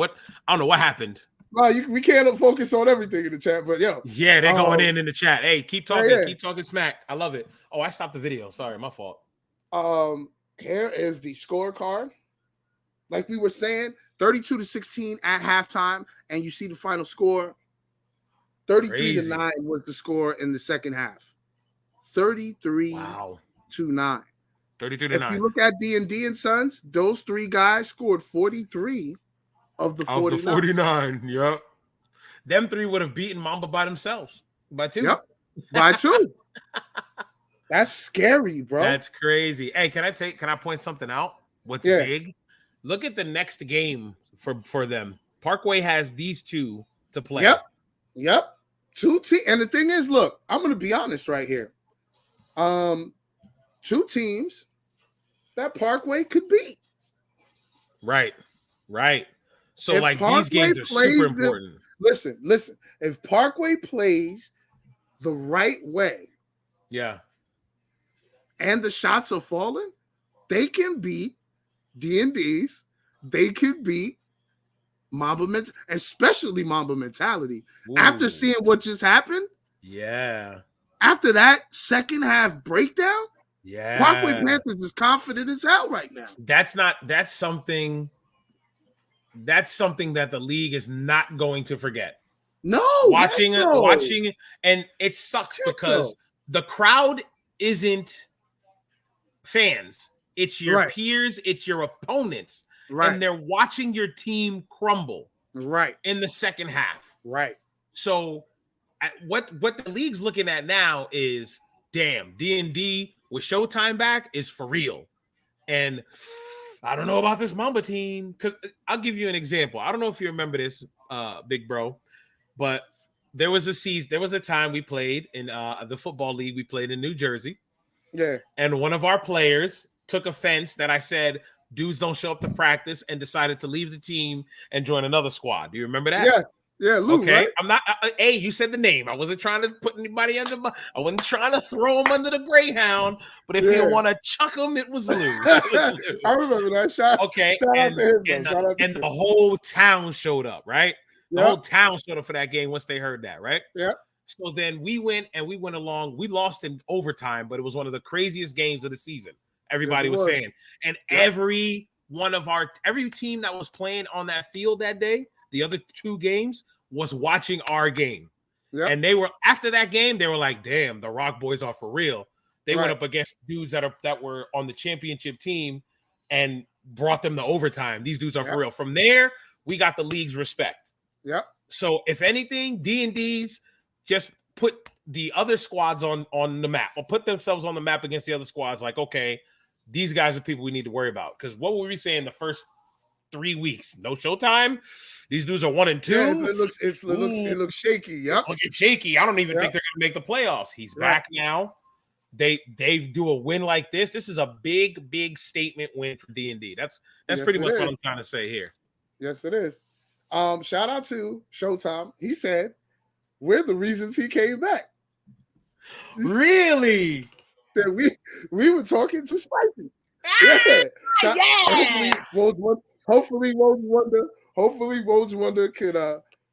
what happened. No, we can't focus on everything in the chat, but yo. Yeah, they're going in the chat. Hey, keep talking. Yeah. Keep talking smack. I love it. Oh, I stopped the video. Sorry, my fault. Here is the scorecard. Like we were saying, 32-16 at halftime, and you see the final score. 33-9 was the score in the second half. 33-9. 32-9. If you look at D&D and Sons, those three guys scored 43 of the 49. Of the 49, yep. Them three would have beaten Mamba by themselves. By 2. Yep. By 2. That's scary, bro. That's crazy. Hey, can I point something out? What's big? Look at the next game for them. Parkway has these two to play. Yep. 2 teams. And the thing is, look, I'm going to be honest right here. 2 teams that Parkway could beat. Right. So, if like, Parkway, these games are super important. Listen. If Parkway plays the right way, and the shots are falling, they can beat D&D's. They can beat Mamba especially Mamba Mentality. Ooh. After seeing what just happened, after that second half breakdown, Parkway Panthers is confident as hell right now. That's something that the league is not going to forget. No, watching, and it sucks because the crowd isn't fans. It's your peers, it's your opponents, and they're watching your team crumble in the second half. So what the league's looking at now is, damn, D&D with Showtime back is for real. And I don't know about this Mamba team, because I'll give you an example. I don't know if you remember this, big bro, but there was a time we played in the football league. We played in New Jersey. Yeah. And one of our players took offense that I said dudes don't show up to practice and decided to leave the team and join another squad. Do you remember that? Yeah, Lou, okay. Right? I'm not. Hey, you said the name. I wasn't trying to put anybody under. I wasn't trying to throw him under the Greyhound. But if you want to chuck him, it was Lou. I remember that shot. Okay, shout and the whole town showed up. Right, the whole town showed up for that game once they heard that. Right. Yeah. So then we went along. We lost in overtime, but it was one of the craziest games of the season. Everybody was saying, and every team that was playing on that field that day, the other 2 games, was watching our game. Yep. And they were, after that game, they were like, damn, the Rock Boys are for real. They went up against dudes that were on the championship team and brought them to overtime. These dudes are for real. From there, we got the league's respect. Yep. So if anything, D&D's just put the other squads on the map, or put themselves on the map against the other squads. Like, okay, these guys are people we need to worry about. Because what were we saying the first 3 weeks? No Showtime. These dudes are 1 and 2. Yeah, it looks shaky. Yep. It's looking shaky. I don't even think they're gonna make the playoffs. He's back now. They do a win like this. This is a big statement win for D&D. That's pretty much what I'm trying to say here. Yes, it is. Shout out to Showtime. He said we're the reasons he came back. Really? That we were talking too spicy. Hopefully Woj Wonder could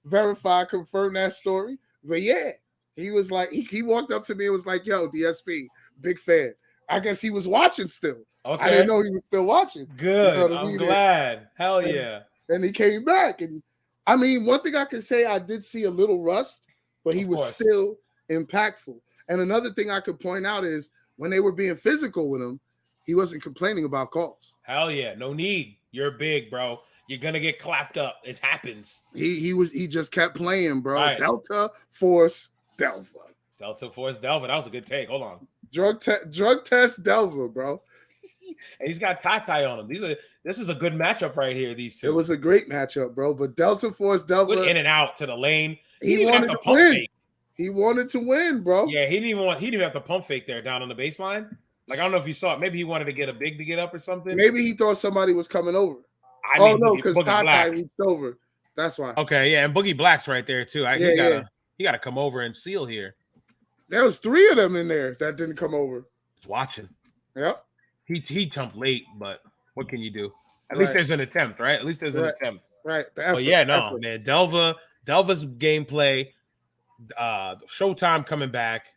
verify, confirm that story. But yeah, he was like, he walked up to me and was like, yo, DSP, big fan. I guess he was watching still. Okay. I didn't know he was still watching. Good. You know I'm glad. Hell yeah. And he came back. And I mean, one thing I can say, I did see a little rust, but he was still impactful. And another thing I could point out is when they were being physical with him, he wasn't complaining about calls. Hell yeah. No need. You're big, bro. You're gonna get clapped up. It happens. He just kept playing, bro. Right. Delta Force Delva. Delta Force Delva. That was a good take. Hold on. Drug test Delva, bro. And he's got Tatai on him. This is a good matchup right here. These two. It was a great matchup, bro. But Delta Force Delva Good in and out to the lane. He didn't wanted have to pump win. fake. He wanted to win, bro. Yeah, he didn't even have to pump fake there down on the baseline. Like I don't know if you saw it. Maybe he wanted to get a big to get up or something. Maybe he thought somebody was coming over. No, because Tatai reached over. That's why. Okay, yeah, and Boogie Black's right there too. He gotta come over and seal here. There was 3 of them in there that didn't come over. He's watching. Yep. He jumped late, but what can you do? At least there's an attempt, right? At least there's an attempt. Right. But yeah, no, man. Delva's gameplay, Showtime coming back.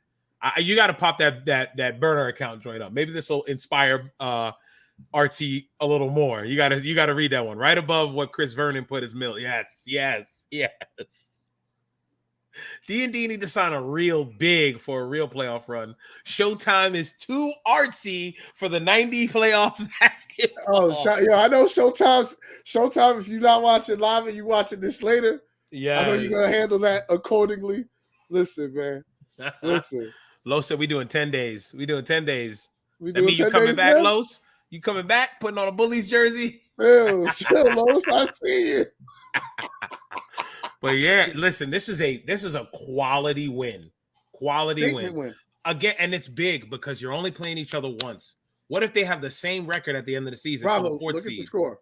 You got to pop that burner account joint up. Maybe this will inspire RT a little more. You got to read that one right above what Chris Vernon put his mill. Yes. D&D need to sign a real big for a real playoff run. Showtime is too artsy for the 90 playoffs basketball. I know Showtime. If you're not watching live and you watching this later, yeah, I know you're gonna handle that accordingly. Listen, man. Listen. Los said we doing 10 days. We doing 10 days. That mean you coming back, now? Los? You coming back? Putting on a Bullies jersey? Chill, Los. I see you. But yeah, listen, this is a quality win. Quality win. Again, and it's big because you're only playing each other once. What if they have the same record at the end of the season? Bravo, look at the score.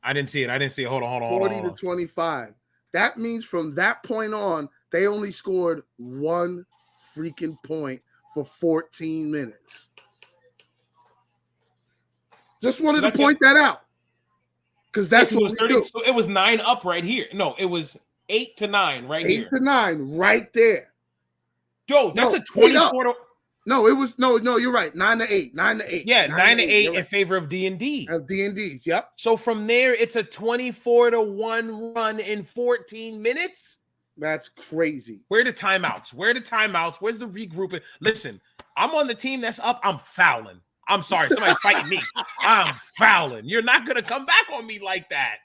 I didn't see it. Hold on. 40 to 25. That means from that point on, they only scored 1 freaking point for 14 minutes. Just wanted to point that out. Because that's what we do. So it was 9 up right here. No, it was 8 to 9 right here. 8 to 9 right there. Yo, that's a 24 to... No, it was no, you're right. 9 to 8. 9 to 8. Yeah, 9 to 8 in favor of D&D. Of D&D's, yep. So from there, it's a 24 to 1 run in 14 minutes. That's crazy. Where are the timeouts? Where's the regrouping? Listen, I'm on the team that's up. I'm fouling. I'm sorry, somebody's fighting me. I'm fouling. You're not gonna come back on me like that.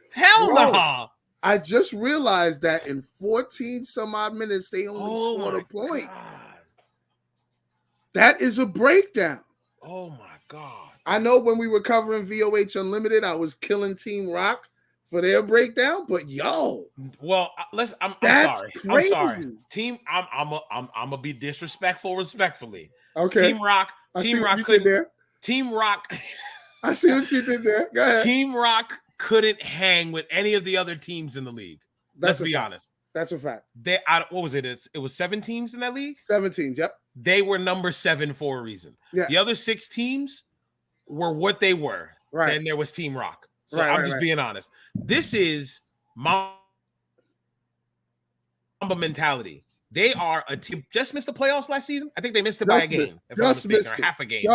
Hell no. Nah. I just realized that in 14 some odd minutes, they only scored a point. God. That is a breakdown. Oh my God. I know when we were covering VOH Unlimited, I was killing Team Rock for their breakdown, but yo. Well, I'm sorry. Crazy. I'm sorry. Team, I'm gonna be disrespectful respectfully. Okay. Team Rock couldn't. Team Rock. I see what you did there. Go ahead. Team Rock couldn't hang with any of the other teams in the league. Let's be honest. That's a fact. What was it? It was 7 teams in that league? 7 teams, yep. They were number 7 for a reason. Yes. The other 6 teams were what they were. Right. Then there was Team Rock. So I'm just being honest. This is Mamba mentality. They are a team. Just missed the playoffs last season. I think they missed it by a game. Just missed it. Half a game.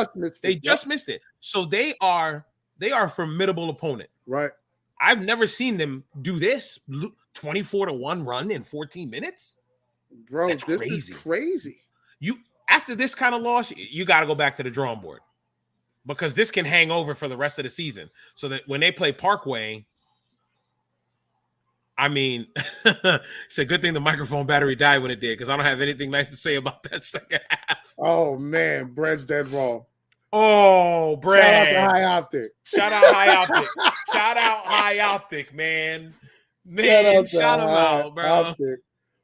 They just missed it. So they are a formidable opponent. Right. I've never seen them do this 24 to 1 run in 14 minutes. Bro, that's this crazy. Is crazy. You after this kind of loss, you got to go back to the drawing board because this can hang over for the rest of the season. So that when they play Parkway, I mean, it's a good thing the microphone battery died when it did because I don't have anything nice to say about that second half. Oh man, Brett's dead wrong. Oh, Brad. Shout out to High Optic. Shout out High Optic. Shout out High Optic, man. Man, shout him out, bro. Optic.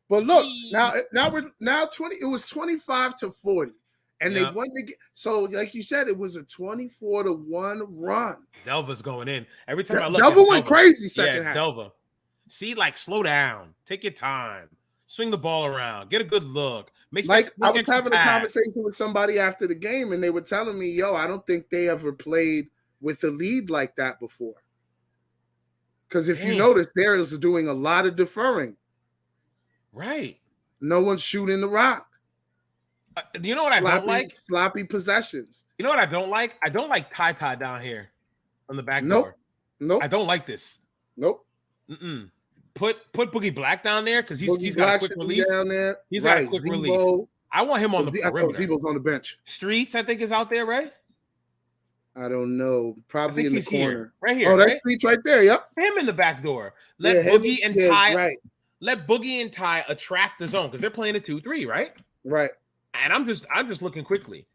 But look, now 20. It was 25 to 40, and they won the game. So, like you said, it was a 24 to 1 run. Delva's going in every time I look. Delva went crazy second half. Delva. See, like, slow down, take your time, swing the ball around, get a good look. I was having a conversation with somebody after the game, and they were telling me, "Yo, I don't think they ever played with a lead like that before." Because if you notice, there is doing a lot of deferring. Right. No one's shooting the rock. You know what I don't like? Sloppy possessions. You know what I don't like? I don't like Ty down here on the back door. Nope. I don't like this. Nope. Put Boogie Black down there because he's got a quick release. Down there. He's got a quick release. I want him on the perimeter. Zebo's on the bench. Streets, I think, is out there, right? I don't know. I Probably think in the he's here. corner. Right here, Oh, that's right? Streets right there. Yep. Him in the back door. Let Yeah, Boogie and yeah, Ty right. let Boogie and Ty attract the zone because they're playing a 2-3, right? Right. And I'm just looking quickly.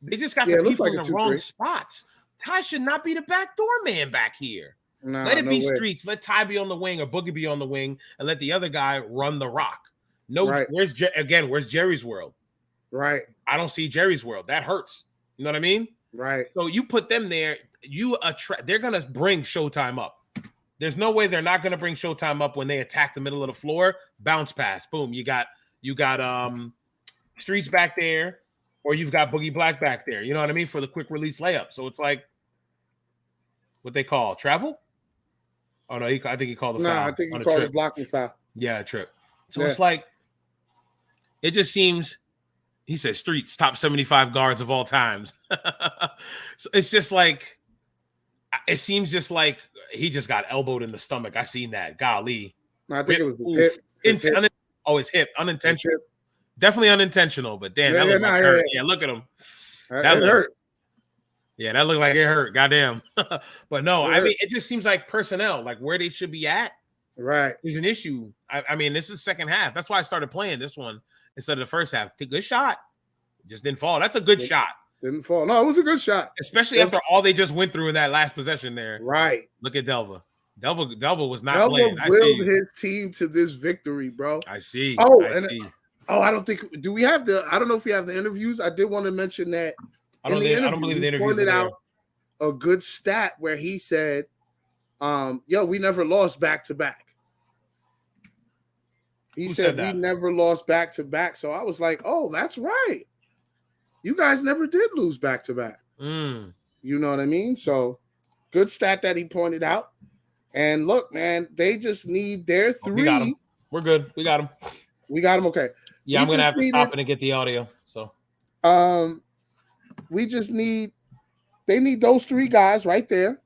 They just got Yeah, the it looks people like in a the wrong 2-3. spots. Ty should not be the backdoor man back here. Nah, Let it no be way. Streets. Let Ty be on the wing or Boogie be on the wing, and let the other guy run the rock. No, Right. where's Jerry's world? Right. I don't see Jerry's world. That hurts. You know what I mean? Right. So you put them there. They're gonna bring Showtime up. There's no way they're not gonna bring Showtime up when they attack the middle of the floor. Bounce pass, boom. You got Streets back there, or you've got Boogie Black back there. You know what I mean, for the quick release layup. So it's like what they call travel. Oh no, I think he called the foul. I think he on a called trip. a blocking foul. Yeah, a trip. So Yeah. it's like it just seems. He said Streets top 75 guards of all times. So it's just like it seems just like he just got elbowed in the stomach. I seen that. Golly. No, I think it was his Oof. hip. His hip. His hip. Unintentional. His hip. Definitely unintentional, but damn, that looked like it hurt. Yeah, look at him. That hurt. Yeah, that looked like it hurt. Goddamn. But no, It I mean, hurt. it just seems like personnel, like where they should be at, Right. is an issue. I mean, this is second half. That's why I started playing this one instead of the first half. Good shot. Just didn't fall. That's a good shot. Didn't fall. No, it was a good shot. Especially after all they just went through in that last possession there. Right. Look at Delva. Delva was not Delva playing. I willed see. his team to this victory, bro. I see. Oh, I and see. I don't think. Do we have I don't know if we have the interviews. I did want to mention that I don't believe the interviews pointed are out a good stat where he said, "Yo, we never lost back to back." He said we never lost back to back. So I was like, "Oh, that's right. You guys never did lose back to back." You know what I mean? So good stat that he pointed out. And look, man, they just need their three. We got them. We're good. We got them. We got them. Okay. Yeah, I'm gonna have to stop it and get the audio. So we just they need those three guys right there.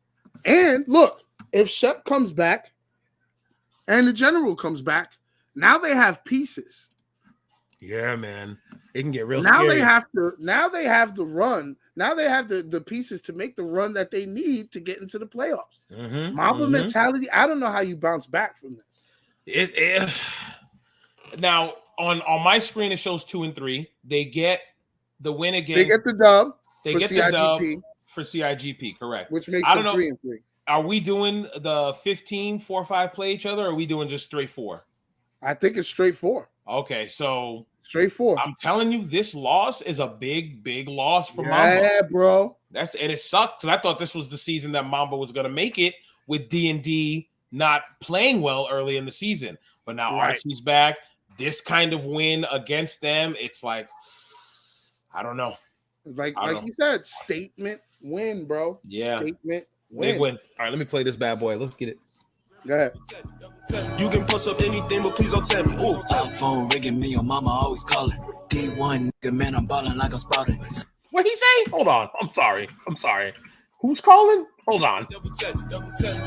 And look, if Shep comes back and the general comes back, now they have pieces. Yeah, man. It can get real now scary. They have the run. Now they have the pieces to make the run that they need to get into the playoffs. Mamba mentality. I don't know how you bounce back from this. Now on my screen it shows 2 and 3. They get the win again. They get the dub. They get the dub for CIGP, correct? Which makes them 3 and 3. Are we doing the 15 4-5 play each other, or are we doing just straight 4? I think it's straight 4. Okay, so straight 4. I'm telling you, this loss is a big loss for Mamba. Yeah, bro. And it sucks because I thought this was the season that Mamba was going to make it with D&D not playing well early in the season. But now Archie's back. This kind of win against them, it's like, I don't know. Like you said, statement win, bro. Yeah. Statement win. Big win. All right, let me play this bad boy. Let's get it. Go ahead. You can post up anything, but please don't tell me. Ooh. iPhone ringing me, your mama always calling. D1 nigga, man, I'm balling like I'm spouting. What he say? Hold on. I'm sorry. Who's calling? Hold on.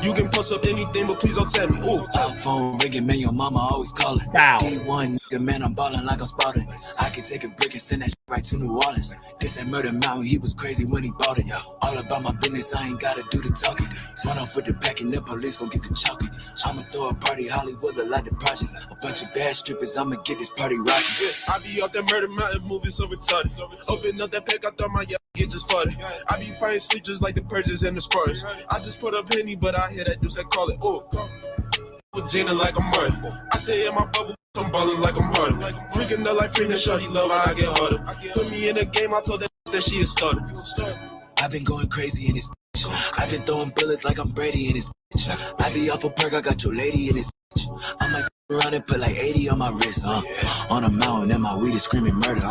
You can post up anything, but please don't tell me. Ooh. iPhone ringing me, your mama always calling. Wow. D1 nigga, man, I'm balling like I'm spouting. I can take a break and send that shit right to New Orleans. This that murder mountain, he was crazy when he bought it. All about my business, I ain't gotta do the talking. Turn off with the pack and the police gon' get the chalking. I'ma throw a party, Hollywood look like the projects. A bunch of bad strippers, I'ma get this party rocking. I be off that murder mountain moving so retarded. Open up that pack, I thought my get just farted. I be finding sleep just like the purges and the squirts. I just put up Henny, but I hear that dude say call it. Ooh. With Gina like I'm Murray. I stay in my bubble, I'm ballin' like I'm Harden. Freaking up like freaking shorty, love how I get harder. Put me in a game, I told that she is started. I've been going crazy in this bitch. I've been throwing bullets like I'm Brady in this bitch. I be off a perk, I got your lady in this bitch. I might around and put like 80 on my wrist, on a mountain and my weed is screaming murder,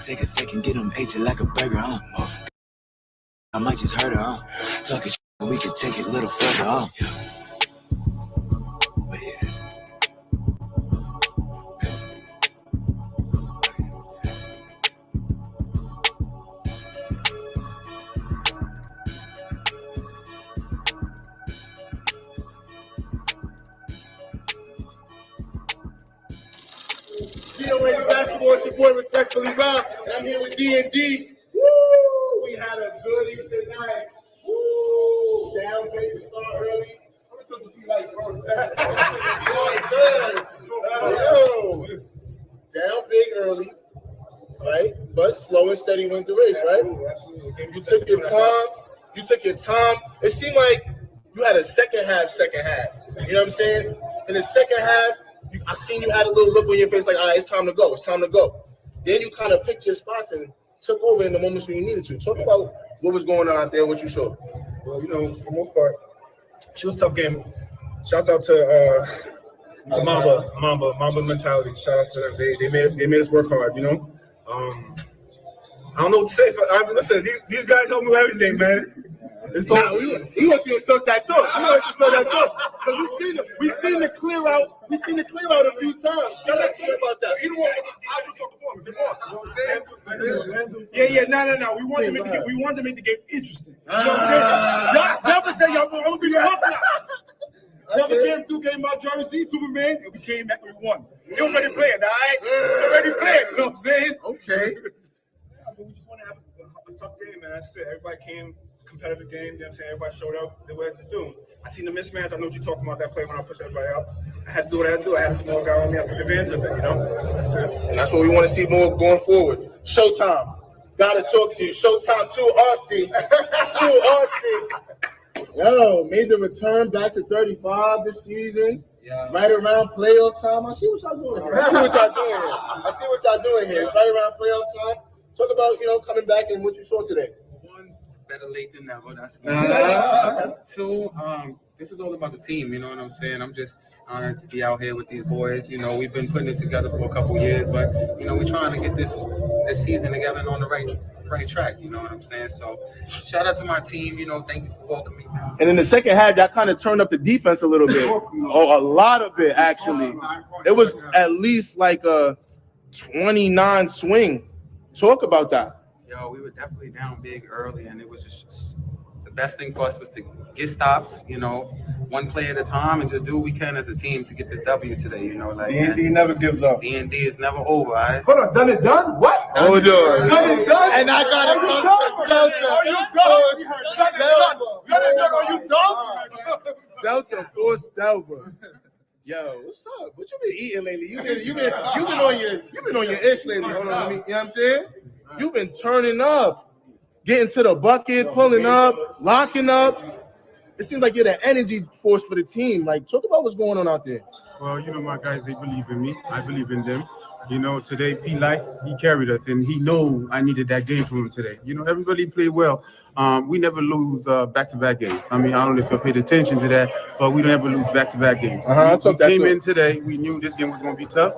Take a second, get them ate like a burger, I might just hurt her, Talking shit, we could take it a little further, But yeah. VOH basketball, it's your boy Respectfully Rob, and I'm here with D&D. Woo! We had a goodie tonight. okay to start early. I'm gonna talk to you like, bro. Down big early, right? But slow and steady wins the race, right? You took your time. It seemed like you had a second half. You know what I'm saying? In the second half, I seen you had a little look on your face like, all right, it's time to go. Then you kind of picked your spots and took over in the moments when you needed to. Talk about what was going on out there, what you saw. Well, for the most part, she was a tough game. Shouts out to Mamba mentality. Shout out to them. They made us work hard. I don't know what to say. Listen, these guys help me with everything, man. He wants you to talk that talk. Because we seen the clear out. We seen the clear out a few times. Now let's talk about that. You don't want to talk for me. You know what I'm saying? No. We wanted to make the game interesting. You know what I'm saying? Y'all can say y'all. I'm gonna be your host now. Never came through, gave my jersey, Superman, and we came back and we won. You already playing, all right? You already playing. You know what I'm saying? Okay. We just want to have a tough game, man. That's it. Everybody came. Competitive game, you know what I'm saying? Everybody showed up, did what they had to do. I seen the mismatch. I know what you're talking about that play when I pushed everybody out. I had to do what I had to do. I had a small guy on me. I took advantage of it, That's it. And that's what we want to see more going forward. Showtime. Gotta talk to you. Showtime, too artsy. Yo, made the return back to 35 this season. Yeah. Right around playoff time. I see what y'all doing here. It's right around playoff time. Talk about, coming back and what you saw today. Better late than never. That's two. This is all about the team. You know what I'm saying? I'm just honored to be out here with these boys. We've been putting it together for a couple years, but we're trying to get this season together and on the right track. You know what I'm saying? So, shout out to my team. Thank you for welcoming me. And in the second half, that kind of turned up the defense a little bit. A lot of it actually. It was at least like a 29 swing. Talk about that. Yo, we were definitely down big early, and it was just the best thing for us was to get stops, one play at a time, and just do what we can as a team to get this W today. D&D never gives up. D&D is never over. Right? Hold on, done? What? Hold on. Done. And I got to come to Delta. Are you dumb? Delta force Delver. Yo, what's up? What you been eating lately? You've been on your ish lately. Hold on, you know what I'm saying? You've been turning up, getting to the bucket, pulling up, locking up. It seems like you're the energy force for the team. Like, talk about what's going on out there. Well, my guys, they believe in me. I believe in them. Today, P-Light, he carried us, and he know I needed that game from him today. Everybody played well. We never lose back-to-back games. I don't know if you paid attention to that, but we don't ever lose back-to-back games. We came in today. We knew this game was going to be tough.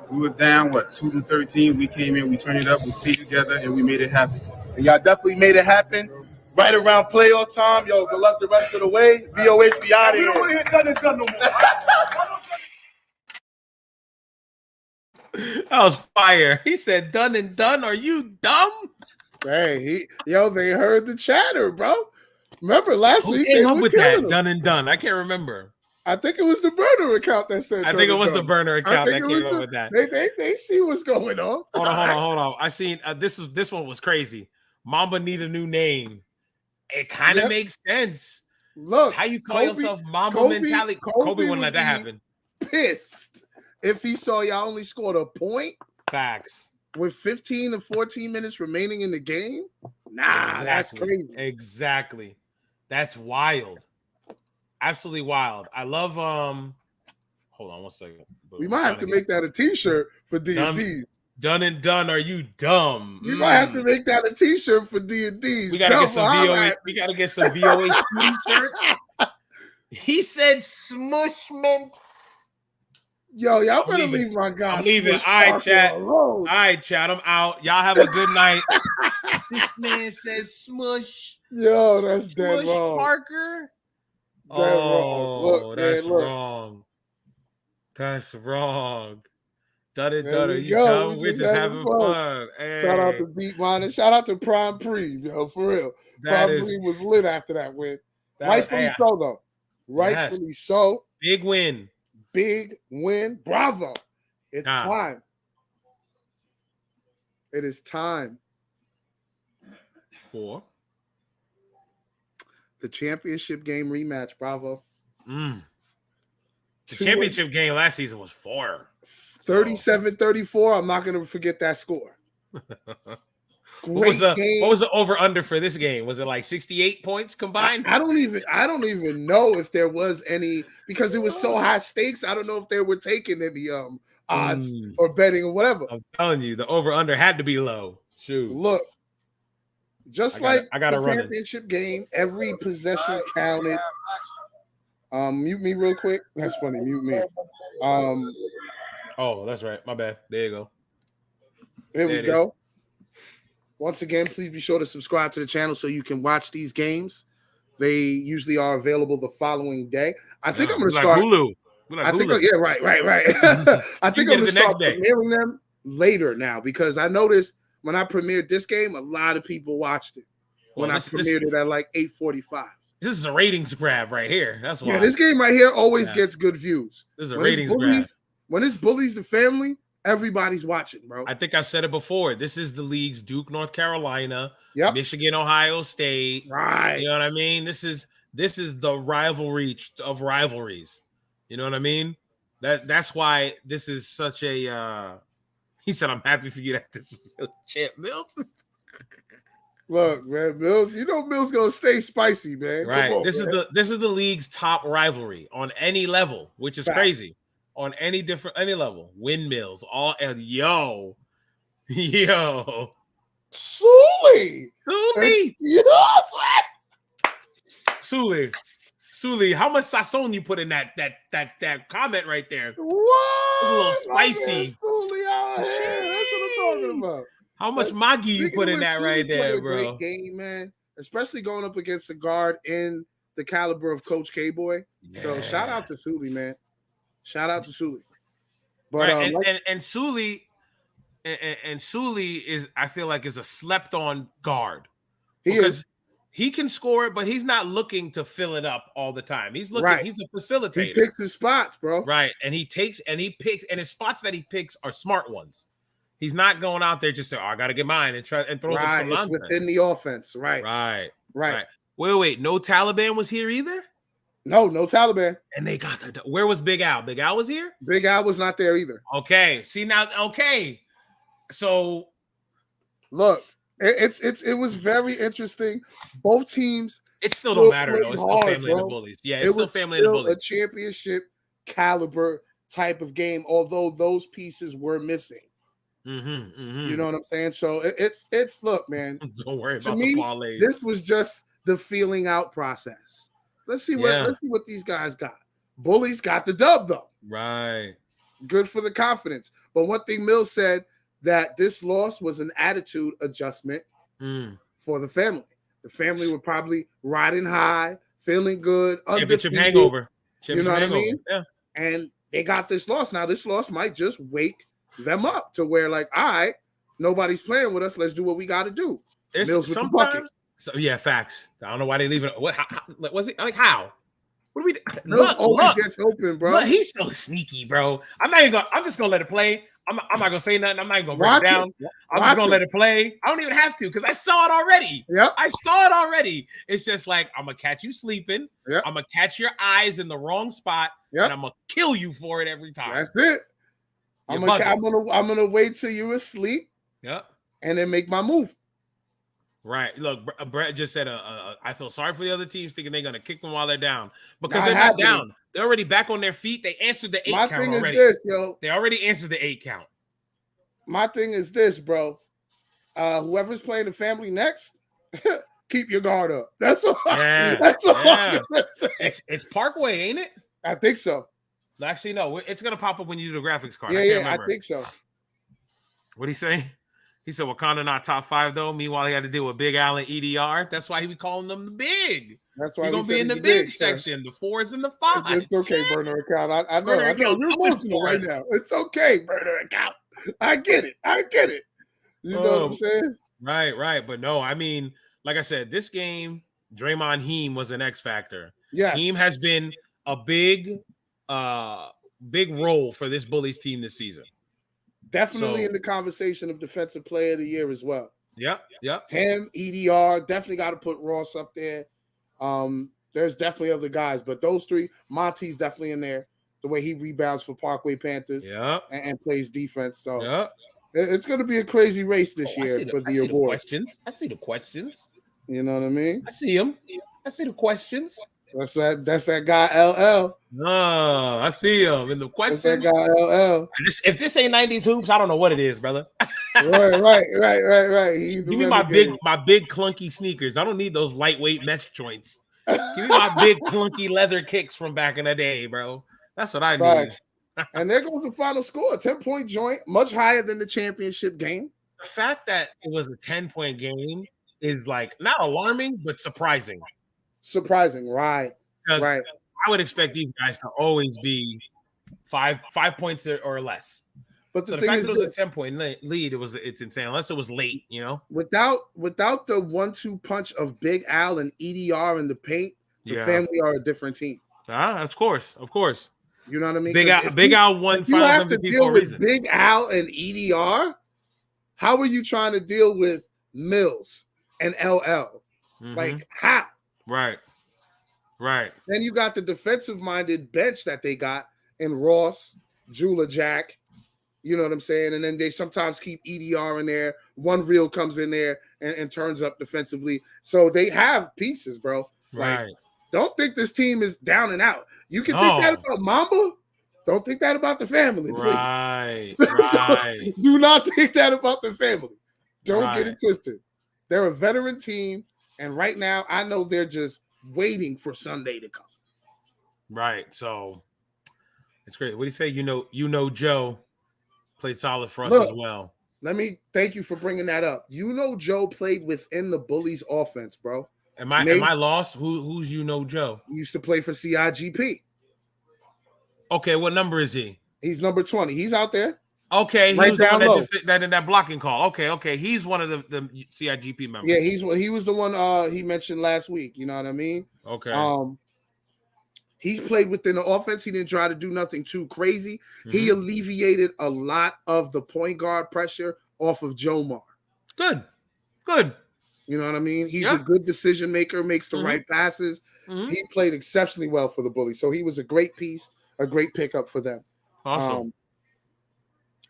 We was down, 2-13. We came in, we turned it up, we stayed together, and we made it happen. And y'all definitely made it happen. Right around playoff time. Yo, good luck the rest of the way. VOH be out of here. We don't want to hear done no more. That was fire. He said, done and done. Are you dumb? Hey, they heard the chatter, bro. Remember last week? Who came up with that? Done and done. I can't remember. I think it was the burner account that said. I think it was the burner account that came up with that. They see what's going on. Hold on. I seen this one was crazy. Mamba need a new name. It kind of makes sense. Look, how you call yourself Mamba mentality? Kobe wouldn't let that happen. Pissed if he saw y'all only scored a point. Facts. With 15 to 14 minutes remaining in the game. Nah, that's crazy. Exactly. That's wild. Absolutely wild. I love hold on one second. We might have to make that a t-shirt for D&D. Done and done. Are you dumb? We might have to make that a t-shirt for D&D. We gotta get some VOH. We gotta get some VOH t-shirts. He said smushment. Yo, y'all better leave my guy. I'm leaving. All right, chat. All right, chat. I'm out. Y'all have a good night. This man says smush. Yo, that's dead wrong. Parker. Dead wrong. Look, that's man, look. wrong. That's wrong. Done it, There done we it. You go. dumb? We're just having fun. Hey. Shout out to Beat Miner. Shout out to Prime Pre, yo, for real. Prime Pre was lit after that win. Rightfully so, though. Rightfully so. Big win. Big win. Bravo. It's time. It is time The championship game rematch, Bravo. The championship game last season was 37-34. I'm not going to forget that score. What was the over under for this game? Was it like 68 points combined? I don't even know if there was any, because it was so high stakes. I don't know if they were taking any odds or betting or whatever. I'm telling you, the over under had to be low. Shoot. Look, just I gotta the run championship game, every possession counted. Mute me real quick. That's funny. Mute me. Oh, that's right. My bad. There you go. Here we go. Once again, please be sure to subscribe to the channel so you can watch these games. They usually are available the following day. I think I'm going to start Hulu. I think, right. I think I'm going to start premiering them later now, because I noticed when I premiered this game, a lot of people watched it when I premiered it at like 8:45. This is a ratings grab right here. That's why. Yeah, this game right here always gets good views. This is a ratings grab. When it's Bullies the Family, everybody's watching, bro. I think I've said it before. This is the league's Duke, North Carolina, Michigan, Ohio State. Right. You know what I mean? This is the rivalry of rivalries. You know what I mean? That's why this is such a he said, I'm happy for you that this is Champ Mills. Look, man, Mills, you know Mills gonna stay spicy, man. Right. On, this is the league's top rivalry on any level, which is crazy. On any level. Windmills, all yo. Sully. Sully, how much sazon you put in that comment right there? What? A little spicy. Sully out here. That's what I'm talking about. How much Maggi you put in that right there, bro? Great game, man. Especially going up against a guard in the caliber of Coach K-Boy. Yeah. So shout out to Sully, man. Shout out to Sully. But right. and Sully and Sully is, I feel like, is a slept on guard. He can score it, but he's not looking to fill it up all the time. He's looking, he's a facilitator. He picks his spots, bro. Right. And he picks, and his spots that he picks are smart ones. He's not going out there just saying, I gotta get mine and try and throw some nonsense. It's within the offense. Right. Wait. No Taliban was here either? No Taliban. And they got where was Big Al? Big Al was here? Big Al was not there either. Okay. See now, okay. So look, it was very interesting. Both teams. It still don't matter though. It's still family and the Bullies. Yeah, it's still family and the Bullies. A championship caliber type of game, although those pieces were missing. You know what I'm saying? So it's look, man. Don't worry about the parlays. This was just the feeling out process. Let's see what these guys got. Bullies got the dub though. Right. Good for the confidence. But one thing Mills said, that this loss was an attitude adjustment for the family. The family were probably riding high, feeling good, championship hangover. You know what I mean? Yeah. And they got this loss. Now this loss might just wake them up to where, like, all right, nobody's playing with us. Let's do what we got to do. Mills with sometimes. So yeah, facts. I don't know why they leave it. What was it like? How? What do we? Look, gets open, bro. Look, he's so sneaky, bro. I'm just gonna let it play. I'm not gonna say nothing. I'm not gonna break it down. I'm just gonna let it play. I don't even have to because I saw it already. Yeah, I saw it already. It's just like, I'm gonna catch you sleeping. Yeah, I'm gonna catch your eyes in the wrong spot. Yeah, and I'm gonna kill you for it every time. That's it. I'm gonna wait till you asleep. Yeah, and then make my move. Right. Look, Brett just said, I feel sorry for the other teams thinking they're going to kick them while they're down. Because they're not down. They're already back on their feet. They answered the 8 count already. My thing is this, yo. They already answered the 8 count. My thing is this, bro. Whoever's playing the family next, keep your guard up. That's all. Yeah. That's all I'm gonna say. It's Parkway, ain't it? I think so. Actually, no. It's going to pop up when you do the graphics card. I think so. What'd he say? He said Wakanda not top 5 though. Meanwhile, he had to deal with Big Al and EDR. That's why he be calling them the big. That's why he's gonna be in the big section, the 4s and the 5s. It's okay, burner account. I know. You're emotional right now. It's okay, burner account. I get it. You know what I'm saying? Right. But no, I mean, like I said, this game, Draymond Heem was an X factor. Yes. Heem has been a big role for this Bullies team this season. Definitely in the conversation of Defensive Player of the Year as well. Yep. Him, EDR, definitely got to put Ross up there. There's definitely other guys, but those three, Monty's definitely in there. The way he rebounds for Parkway Panthers, and plays defense. So it's going to be a crazy race this year for the award. I see the questions. You know what I mean? I see them. I see the questions. That's that guy LL. Oh, I see him in the questions. That's that guy LL. If this ain't 90s hoops, I don't know what it is, brother. right. Give me my big clunky sneakers. I don't need those lightweight mesh joints. Give me my big clunky leather kicks from back in the day, bro. That's what I need. And there goes the final score, 10-point joint, much higher than the championship game. The fact that it was a 10-point game is like not alarming, but surprising. Right. I would expect these guys to always be 5 points or less. But the fact that it was a 10-point lead, it's insane. Unless it was late, you know. Without the 1-2 punch of Big Al and EDR in the paint, the family are a different team. Of course. You know what I mean? Big Al won Finals MVP for a reason. Big Al and EDR, how are you trying to deal with Mills and LL? Like how? Right. Then you got the defensive-minded bench that they got in Ross, Jula Jack. You know what I'm saying? And then they sometimes keep EDR in there. One reel comes in there and turns up defensively. So they have pieces, bro. Like, don't think this team is down and out. You can think that about Mamba. Don't think that about the family. Please. Right. Do not think that about the family. Don't get it twisted. They're a veteran team. And right now, I know they're just waiting for Sunday to come. Right. So it's great. What do you say? You know, Joe played solid for us as well. Let me thank you for bringing that up. You know, Joe played within the Bullies offense, bro. Am I lost? Who's Joe? He used to play for CIGP. Okay, what number is he? He's number 20. He's out there. Okay, he was the one that in that blocking call. Okay. He's one of the CIGP members. Yeah, he was the one he mentioned last week. You know what I mean? Okay. He played within the offense. He didn't try to do nothing too crazy. He alleviated a lot of the point guard pressure off of Jomar. Good. You know what I mean? He's a good decision maker, makes the right passes. He played exceptionally well for the Bullies. So he was a great piece, a great pickup for them. Awesome.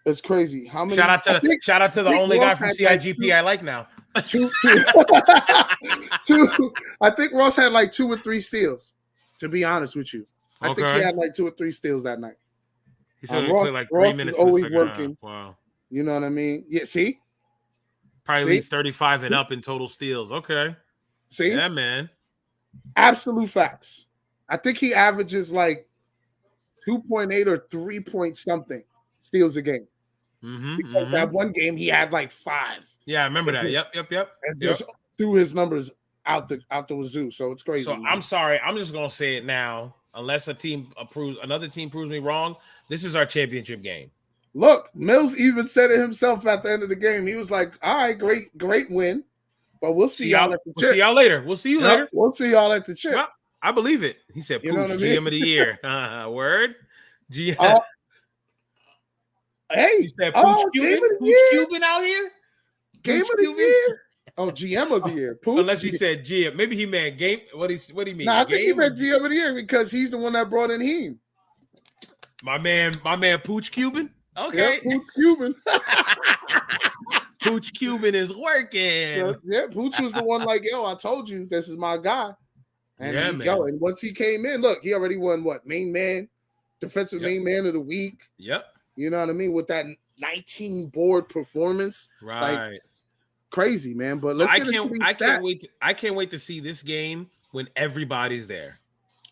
It's crazy. How many? Shout out to the only guy from CIGP I like now. Two. I think Ross had like 2 or 3 steals. To be honest with you, I think he had like 2 or 3 steals that night. He played like 3 minutes. Always working. Wow. You know what I mean? Yeah. See. Probably leads 35 and up in total steals. Okay. See. Yeah, man. Absolute facts. I think he averages like 2.8 or 3 point something steals a game. That one game he had like 5. Yeah, I remember that. Yep. And just threw his numbers out the wazoo. So it's crazy. So man. I'm sorry. I'm just gonna say it now. Unless another team proves me wrong, this is our championship game. Look, Mills even said it himself at the end of the game. He was like, "All right, great win, but we'll see y'all at the chip. We'll see y'all later. We'll see you later. We'll see y'all at the chip." Yep, I believe it. He said, "Pooch, GM of the year." Word. GM. He said, "Pooch Cuban out here." Game of the year. Oh, GM of the year. Pooch. Unless he said GM. Maybe he meant game. What do you mean? I think he meant GM of the year because he's the one that brought in Heem. My man, Pooch Cuban. Okay. Yeah, Pooch Cuban. Pooch Cuban is working. Yeah, Pooch was the one like, yo, I told you this is my guy. And and once he came in, look, he already won main man, defensive main man of the week. Yep. You know what I mean? With that 19 board performance. Right. Like, crazy, man. But let's I can't wait to see this game when everybody's there.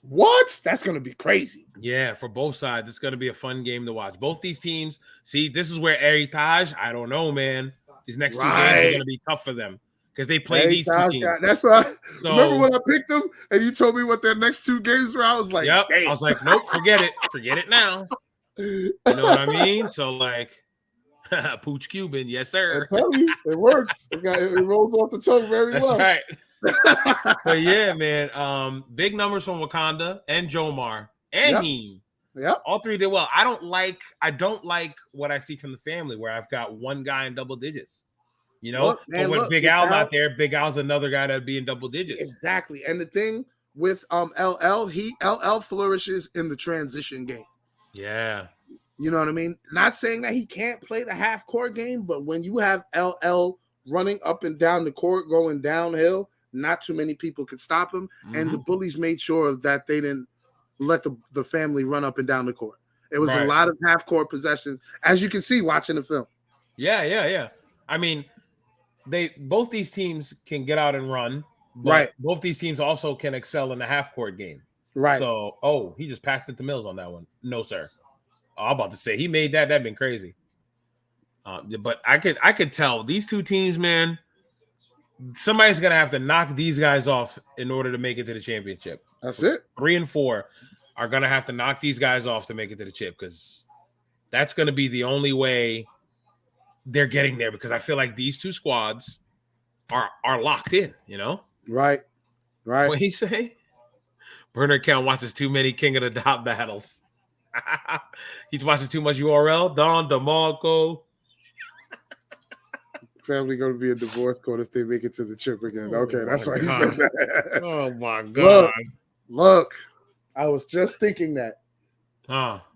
What? That's gonna be crazy. Yeah, for both sides, it's gonna be a fun game to watch. Both these teams. See, this is where Heritage. I don't know, man. These next 2 games are gonna be tough for them because they play these 2 teams. That's why. Remember when I picked them and you told me what their next 2 games were? I was like, yep. Damn. I was like, nope, forget it now. You know what I mean? So like, Pooch Cuban, yes sir. I tell you, it works. It rolls off the tongue very well. That's right. But yeah, man. Big numbers from Wakanda and Jomar and Heem. Yep. All 3 did well. I don't like what I see from the family where I've got one guy in double digits. You know, but with Big Al not there, Big Al's another guy that'd be in double digits. Exactly. And the thing with LL flourishes in the transition game. Yeah. You know what I mean? Not saying that he can't play the half court game, but when you have LL running up and down the court, going downhill, not too many people could stop him. And the Bullies made sure that they didn't let the family run up and down the court. It was a lot of half court possessions, as you can see watching the film. Yeah. I mean, both these teams can get out and run, but both these teams also can excel in the half court game. Right. So, he just passed it to Mills on that one. No, sir. I'm about to say he made that. That'd been crazy. But I could tell these two teams, man. Somebody's gonna have to knock these guys off in order to make it to the championship. That's it. 3 and 4 are gonna have to knock these guys off to make it to the chip, because that's gonna be the only way they're getting there. Because I feel like these two squads are locked in. You know, right. What he say? Burner Count watches too many King of the Dot battles. He's watching too much URL. Don DeMarco. Family going to be a divorce court if they make it to the chip again. Okay, that's why he said that. Oh my God! Look, I was just thinking that.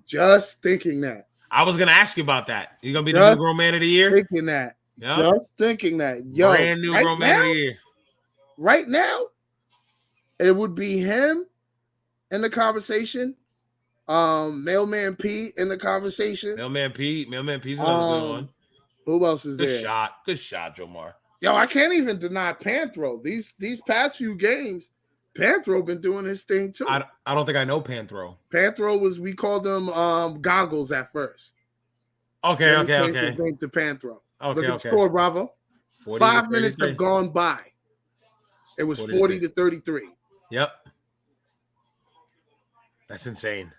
Just thinking that. I was gonna ask you about that. You gonna be the new grown man of the year? Thinking that. Yep. Just thinking that. Yo, brand new grown man of the year. Right now, it would be him in the conversation. Mailman P in the conversation. Mailman P's another good one. Who else is there? Good shot, Jomar. Yo, I can't even deny Panthro. These past few games, Panthro been doing his thing too. I don't think I know Panthro. Panthro we called them goggles at first. Okay. To Panthro. Okay, Look at the score, Bravo. 5 minutes have gone by. It was 40 to 33. Yep. That's insane.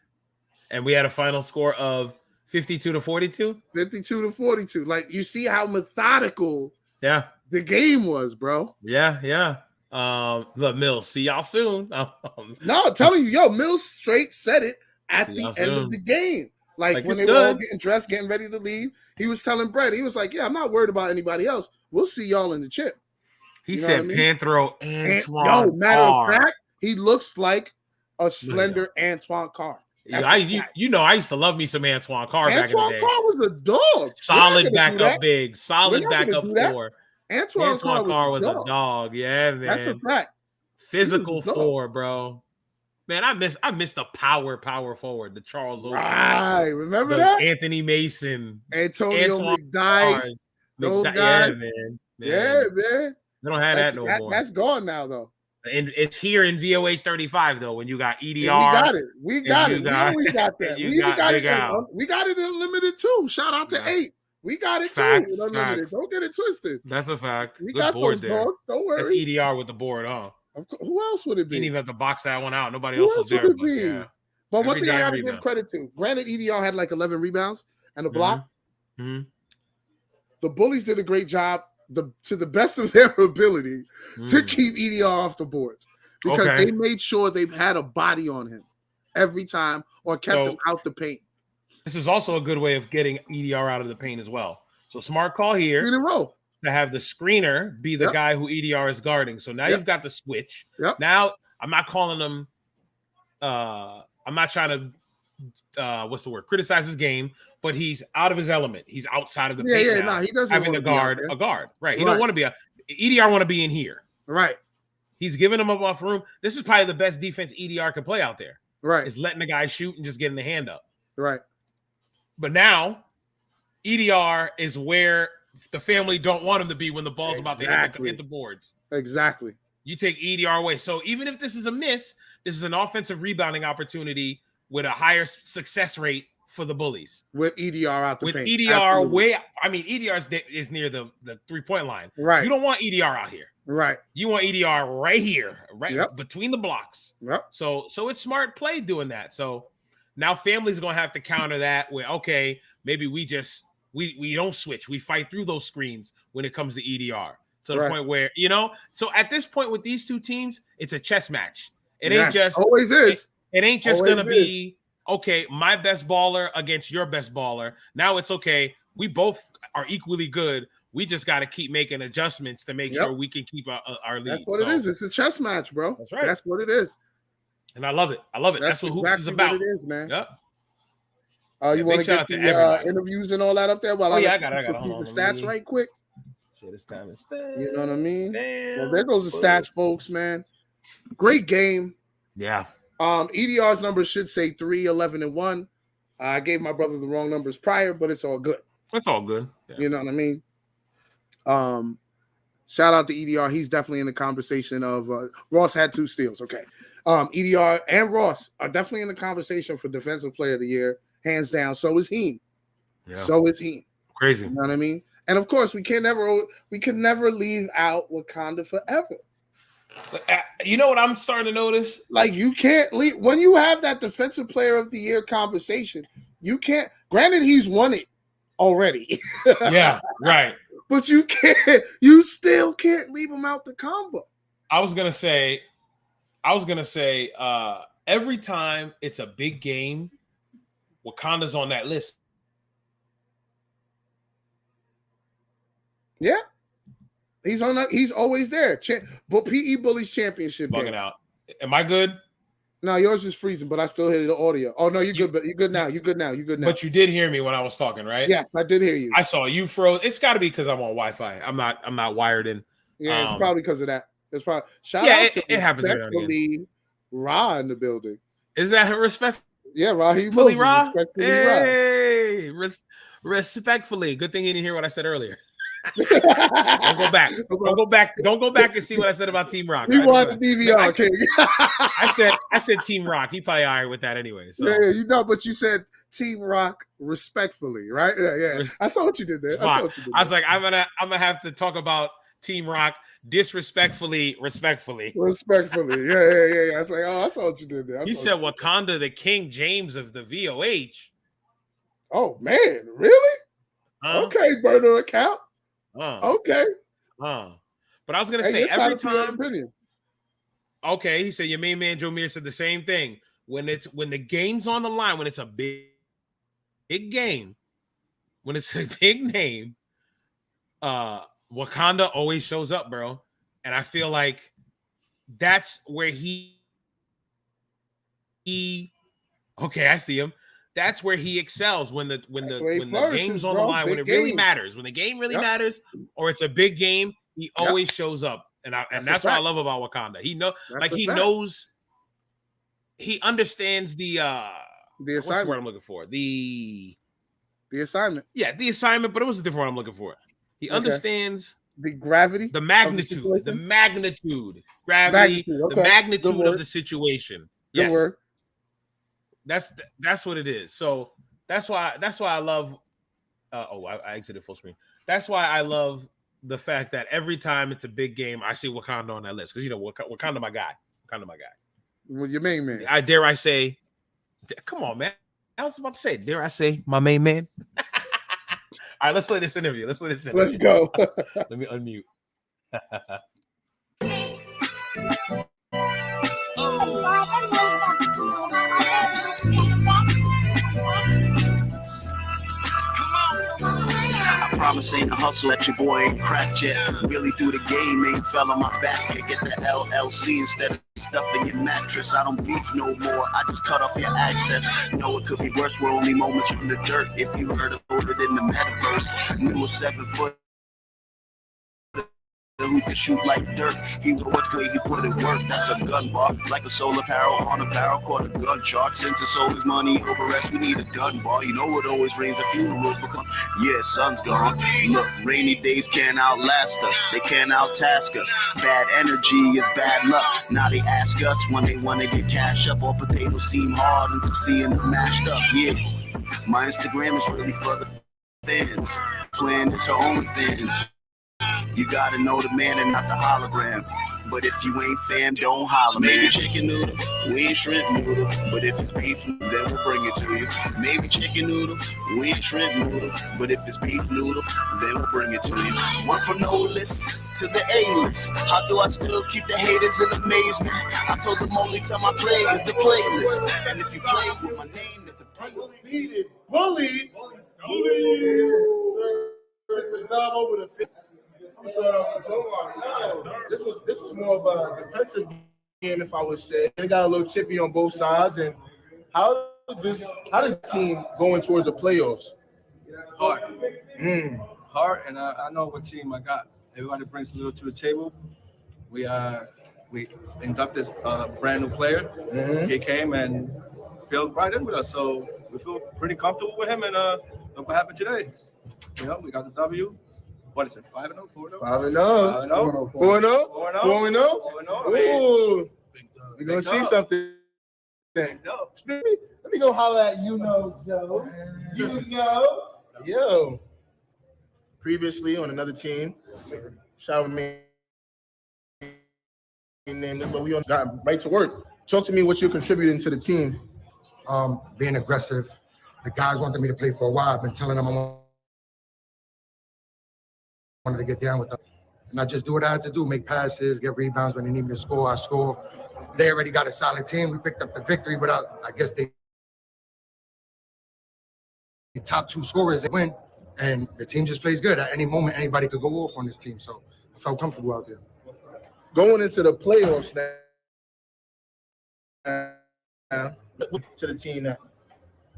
And we had a final score of 52 to 42. 52 to 42. Like, you see how methodical the game was, bro. Yeah. Look, Mills, see y'all soon. No, I'm telling you, yo, Mills straight said it at the end of the game. Like when they were all getting dressed, getting ready to leave, he was telling Brett, he was like, yeah, I'm not worried about anybody else. We'll see y'all in the chip. He said Panthro Antoine. Yo, matter of fact, he looks like a slender Antoine Carr. I used to love me some Antoine Carr back in the day. Antoine Carr was a dog. Solid backup big. Solid backup four. Antoine Carr was a dog. Yeah, man. That's a fact. Physical four, bro. Man, I miss the power forward, the Charles Oakley. Right, remember that? Anthony Mason, Antonio McDyess, those guys. Yeah, man. Yeah, man. They don't have that no more. That's gone now, though. And it's here in VOH 35, though, when you got EDR. Yeah, we got it. We got that. We got it in Unlimited, too. Shout out to 8. We got it, too, in Unlimited. Don't get it twisted. That's a fact. We Good got board those there. dogs. Don't worry. That's EDR with the board, huh? Of course. Who else would it be? You didn't even have to box that one out. Nobody Who else was there. Would it be? But one thing I got to give credit to, granted, EDR had like 11 rebounds and a block. Mm-hmm. The Bullies did a great job, to the best of their ability, to keep EDR off the boards. Because they made sure they had a body on him every time or kept him out the paint. This is also a good way of getting EDR out of the paint as well. So smart call here in a row to have the screener be the guy who EDR is guarding. So now you've got the switch. Now I'm not calling him. I'm not trying to criticize his game, but he's out of his element. He's outside of the paint now. He doesn't having a guard, right? He don't want to be EDR. Want to be in here, right? He's giving him enough room. This is probably the best defense EDR can play out there. Right. Is letting the guy shoot and just getting the hand up. Right. But now EDR is where the family don't want him to be when the ball's about to hit the boards. Exactly. You take EDR away. So even if this is a miss, this is an offensive rebounding opportunity with a higher success rate for the Bullies. With EDR out the paint. With EDR EDR is near the 3-point line. Right. You don't want EDR out here. Right. You want EDR right here, between the blocks. Yep. So it's smart play doing that. So now family's going to have to counter that with, okay, maybe we don't switch. We fight through those screens when it comes to EDR to the point where, so at this point with these two teams, it's a chess match. It ain't just always is. It ain't just going to be, okay, my best baller against your best baller. Now it's okay. We both are equally good. We just got to keep making adjustments to make sure we can keep our lead. That's what it is. It's a chess match, bro. That's right. That's what it is. And I love it. I love it. That's what hoops is about. What it is, man. Yep. You want to get the interviews and all that up there? While I got it. The stats right quick. Shit, it's time to stay. You know what I mean? Damn. Well, there goes the stats, folks, man. Great game. Yeah. EDR's numbers should say 3, 11, and 1. I gave my brother the wrong numbers prior, but it's all good. It's all good. Yeah. You know what I mean? Shout out to EDR. He's definitely in the conversation of Ross had 2 steals. Okay. EDR and Ross are definitely in the conversation for Defensive Player of the Year, hands down. So is he. Yeah. So is he. Crazy. You know what I mean? And of course, we can never leave out Wakanda Forever. You know what I'm starting to notice? Like, you can't leave when you have that Defensive Player of the Year conversation. You can't. Granted, he's won it already. Yeah, right. But you can't. You still can't leave him out the combo. I was gonna say, every time it's a big game, Wakanda's on that list. Yeah, he's on. He's always there. But PE Bullies Championship. Bugging game. out. Am I good? No, yours is freezing, but I still hear the audio. Oh no, you're good. But you're good now. You're good now. You're good now. But you did hear me when I was talking, right? Yeah, I did hear you. I saw you froze. It's got to be because I'm on Wi-Fi. I'm not wired in. Yeah, it's probably because of that. It's probably shout out to it happens every now and again. Ra in the building. Is that respect? Yeah, Raheem Fully Ra. Respectfully Hey, respectfully. Good thing you didn't hear what I said earlier. Don't go back. Don't go back and see what I said about Team Rock. We want the DVR, King. I said Team Rock. He probably all right with that anyway. So. Yeah, you know, but you said Team Rock respectfully, right? Yeah. I saw what you did there. I was like, I'm gonna have to talk about Team Rock disrespectfully, respectfully. Respectfully. Yeah. I was like, I saw what you did there. You said Wakanda, the King James of the VOH. Oh man, really? Okay, burner account. Okay. But I was gonna say every time. Okay, he said your main man Joe Meir said the same thing. When the game's on the line, when it's a big game, when it's a big name, Wakanda always shows up, bro. And I feel like that's where he okay, I see him. That's where he excels when the game's on the line, when it really matters, when the game really matters, or it's a big game, he always shows up. And that's what I love about Wakanda. He knows, he understands the assignment. What's the word I'm looking for? The assignment. Yeah, the assignment, but it was a different word I'm looking for. He understands the gravity, the magnitude, of the magnitude of the situation. Good word. That's what it is. So that's why I love. I exited full screen. That's why I love the fact that every time it's a big game, I see Wakanda on that list because Wakanda my guy. Well, your main man. I say, come on, man. I was about to say, dare I say, my main man. All right, let's play this interview. Let's go. Let me unmute. I promise ain't a hustle at your boy ain't cracked yet. Really through the game, ain't fell on my back. Can't get the LLC instead of stuffing your mattress. I don't beef no more, I just cut off your access. No, it could be worse, we're only moments from the dirt. If you heard about it in the metaverse, knew a 7 foot who can shoot like dirt. He was what's good, he put in work. That's a gun bar, like a solar barrel on a barrel, caught a gun charge. Since it's always money over rest, we need a gun bar. You know it always rains at funerals become, sun's gone. Look, rainy days can't outlast us, they can't outtask us. Bad energy is bad luck. Now they ask us when they want to get cash up. All potatoes seem hard until seeing them mashed up. Yeah, my Instagram is really for the fans. Plan is her OnlyFans. You gotta know the man and not the hologram. But if you ain't fam, don't holler, man. Maybe chicken noodle, we ain't shrimp noodle. But if it's beef, then we'll bring it to you. Maybe chicken noodle, we ain't shrimp noodle. But if it's beef noodle, then we'll bring it to you. Went from no list to the A-list. How do I still keep the haters in amazement? I told them only time I play is the playlist. And if you play with my name, there's a playlist. Bullies. the dub over the fifth. Start off with Joe. No, this was more of a defensive game, if I would say. They got a little chippy on both sides. And how does the team going towards the playoffs? Hard. Hard, and I know what team I got. Everybody brings a little to the table. We inducted a brand new player. He came and filled right in with us, so we feel pretty comfortable with him. And look what happened today. You know, we got the W. What is it? 5-0, 4-0? 5-0. 4-0. 4-0. Ooh, we're gonna see something. Let me go holler at Joe. Yo. Previously on another team, shout out to me. But we got right to work. Talk to me what you're contributing to the team. Being aggressive. The guys wanted me to play for a while. I've been telling them I wanted to get down with them. And I just do what I had to do, make passes, get rebounds when they need me to score, I score. They already got a solid team. We picked up the victory without, I guess, the top two scorers that win. And the team just plays good. At any moment, anybody could go off on this team. So I felt comfortable out there. Going into the playoffs now, to the team that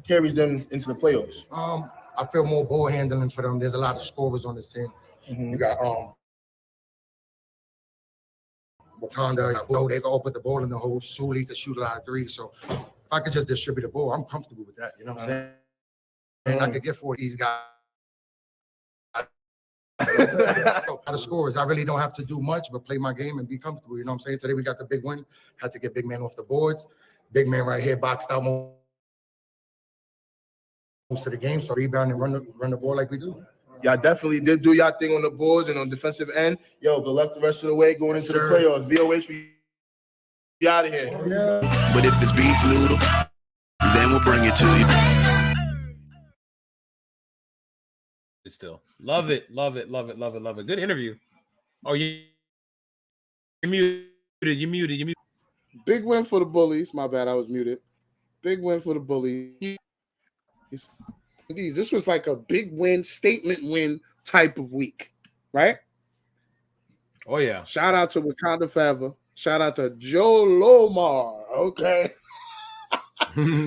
carries them into the playoffs. I feel more ball handling for them. There's a lot of scorers on this team. You got Wakanda, they can all put the ball in the hole. Sully could shoot a lot of threes. So if I could just distribute the ball, I'm comfortable with that. You know what I'm saying? And I could get 40 these guys. A lot of scorers. I really don't have to do much but play my game and be comfortable. You know what I'm saying? Today we got the big win. Had to get big man off the boards. Big man right here boxed out most of the game. So rebound and run the ball like we do. Y'all definitely did do y'all thing on the boards and on defensive end. Yo, good luck the rest of the way going into the playoffs. VOH, we out of here. Yeah. But if it's beef noodle, then we'll bring it to you. Still love it. Good interview. Oh, you're muted. Big win for the Bullies. My bad, I was muted. Big win for the Bullies. This was like a big win, statement win type of week, right? Oh yeah. Shout out to Wakanda Forever. Shout out to Joe Lomar. Okay.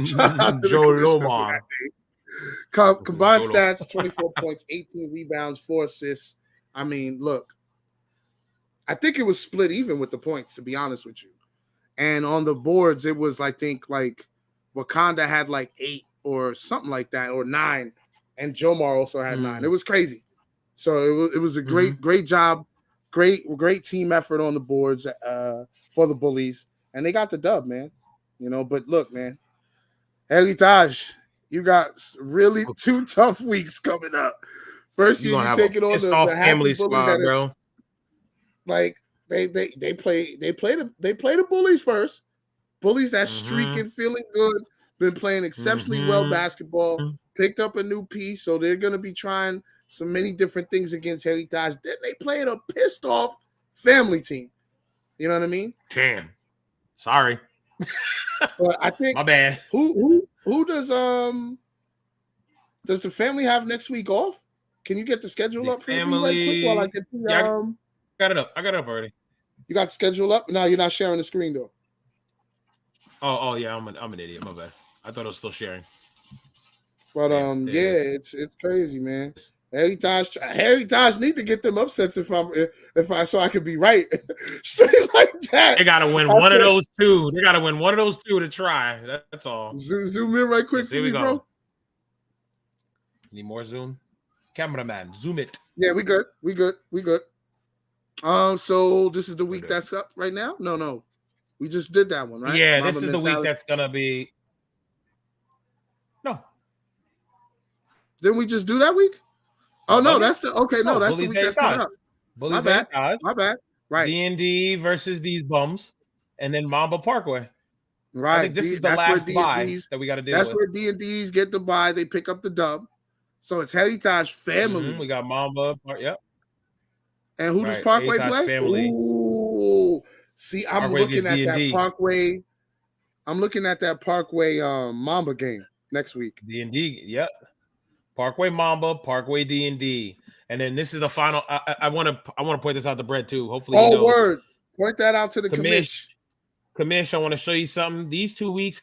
Shout out to Joe Lomar. Combined stats: 24 points, 18 rebounds, 4 assists. I mean, look, I think it was split even with the points, to be honest with you. And on the boards, it was, I think, like Wakanda had like 8 or something like that, or 9, and Jomar also had 9. It was crazy. So it was a great job, great team effort on the boards for the Bullies, and they got the dub, man. You know, but look, man, Heritage, you got really 2 tough weeks coming up. First year you taking on the family squad, bro. Like they play the Bullies first. Bullies that streaking, feeling good, been playing exceptionally well basketball, picked up a new piece, so they're gonna be trying so many different things against Heritage. Then they played a pissed off family team. You know what I mean? Damn. Sorry. But I think my bad. Who does the family have next week off? Can you get the schedule up for me right quick while I get the I got it up. I got it up already. You got the schedule up? No, you're not sharing the screen though. Oh yeah, I'm an idiot. My bad. I thought I was still sharing. But it's crazy, man. Heritage need to get them upsets if I so I could be right straight like that. They gotta win one of those two. They gotta win one of those two to try. That's all. Zoom in right quick for me, bro. Need more zoom, cameraman. Zoom it. Yeah, we good. So this is the week that's up right now. No, we just did that one, right? Yeah, this is the week that's gonna be. No. Didn't we just do that week? Oh no, that's the okay. No, that's the week that's coming up. My bad. Right. D&D versus these bums, and then Mamba Parkway. Right. I think this is the last bye that we got to deal with. That's where D&Ds get the bye. They pick up the dub. So it's Heritage family. We got Mamba. Yep. And who does Parkway Heritage play? Family. Ooh. See, I'm looking at that Parkway. I'm looking at that Parkway Mamba game next week. D&D. Yep. Parkway Mamba, Parkway D&D. And then this is the final. I want to point this out to Brett too. Hopefully, he knows. Word. Point that out to the commish. Commish, I want to show you something. These 2 weeks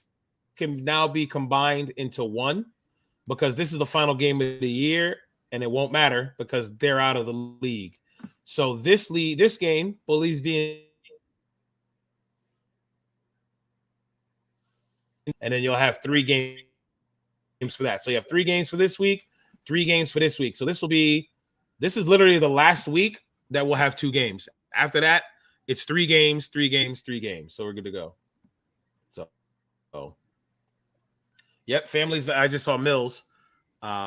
can now be combined into one because this is the final game of the year, and it won't matter because they're out of the league. So this game, Bullies D, and then you'll have 3 games for that. So you have 3 games for this week, 3 games for this week. So this is literally the last week that we'll have 2 games. After that, it's 3 games, 3 games, 3 games. So we're good to go. So, yep, families. I just saw Mills.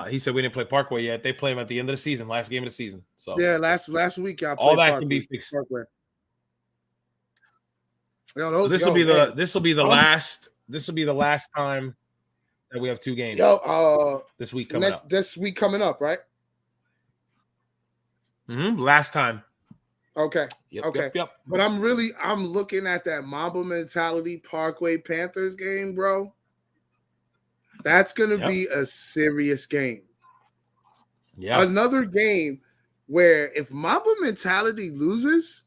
He said we didn't play Parkway yet. They play him at the end of the season, last game of the season. So yeah, last week y'all all that Parkway, can be fixed. Parkway. So this will be the last. This will be the last time that we have 2 games. This week coming up. This week coming up, right? Last time. Okay. Yep. But I'm looking at that Mamba mentality Parkway Panthers game, bro. That's gonna be a serious game. Yeah. Another game where if Mamba mentality loses,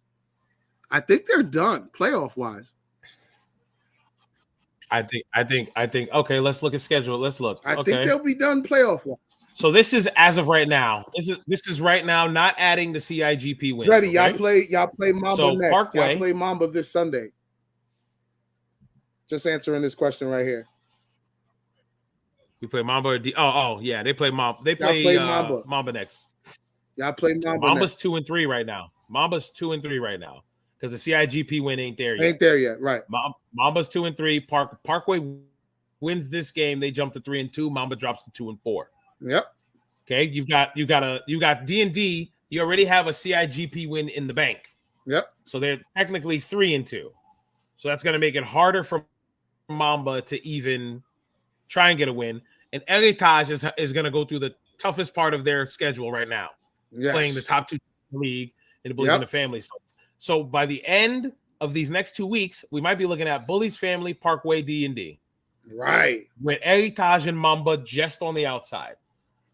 I think they're done playoff wise. I think. Okay, let's look at schedule. Let's look. I think they'll be done playoff wise. So this is as of right now. This is right now, not adding the CIGP win. Ready? Y'all play Mamba next. Parkway, y'all play Mamba this Sunday. Just answering this question right here. We play Mamba or D. Yeah, they play Mamba. They play Mamba next. Y'all play Mamba. Mamba's next. 2-3 right now. Mamba's 2-3 right now because the CIGP win ain't there yet. Ain't there yet, right? Mamba's 2-3. Parkway wins this game. They jump to 3-2. Mamba drops to 2-4. Yep. Okay, you got D&D. You already have a CIGP win in the bank. Yep. So they're technically 3-2. So that's going to make it harder for Mamba to even try and get a win. And Heritage is going to go through the toughest part of their schedule right now, playing the top 2 in the league and the Bullies in the family. So by the end of these next 2 weeks, we might be looking at Bullies family, Parkway, D&D. Right. With Heritage and Mamba just on the outside.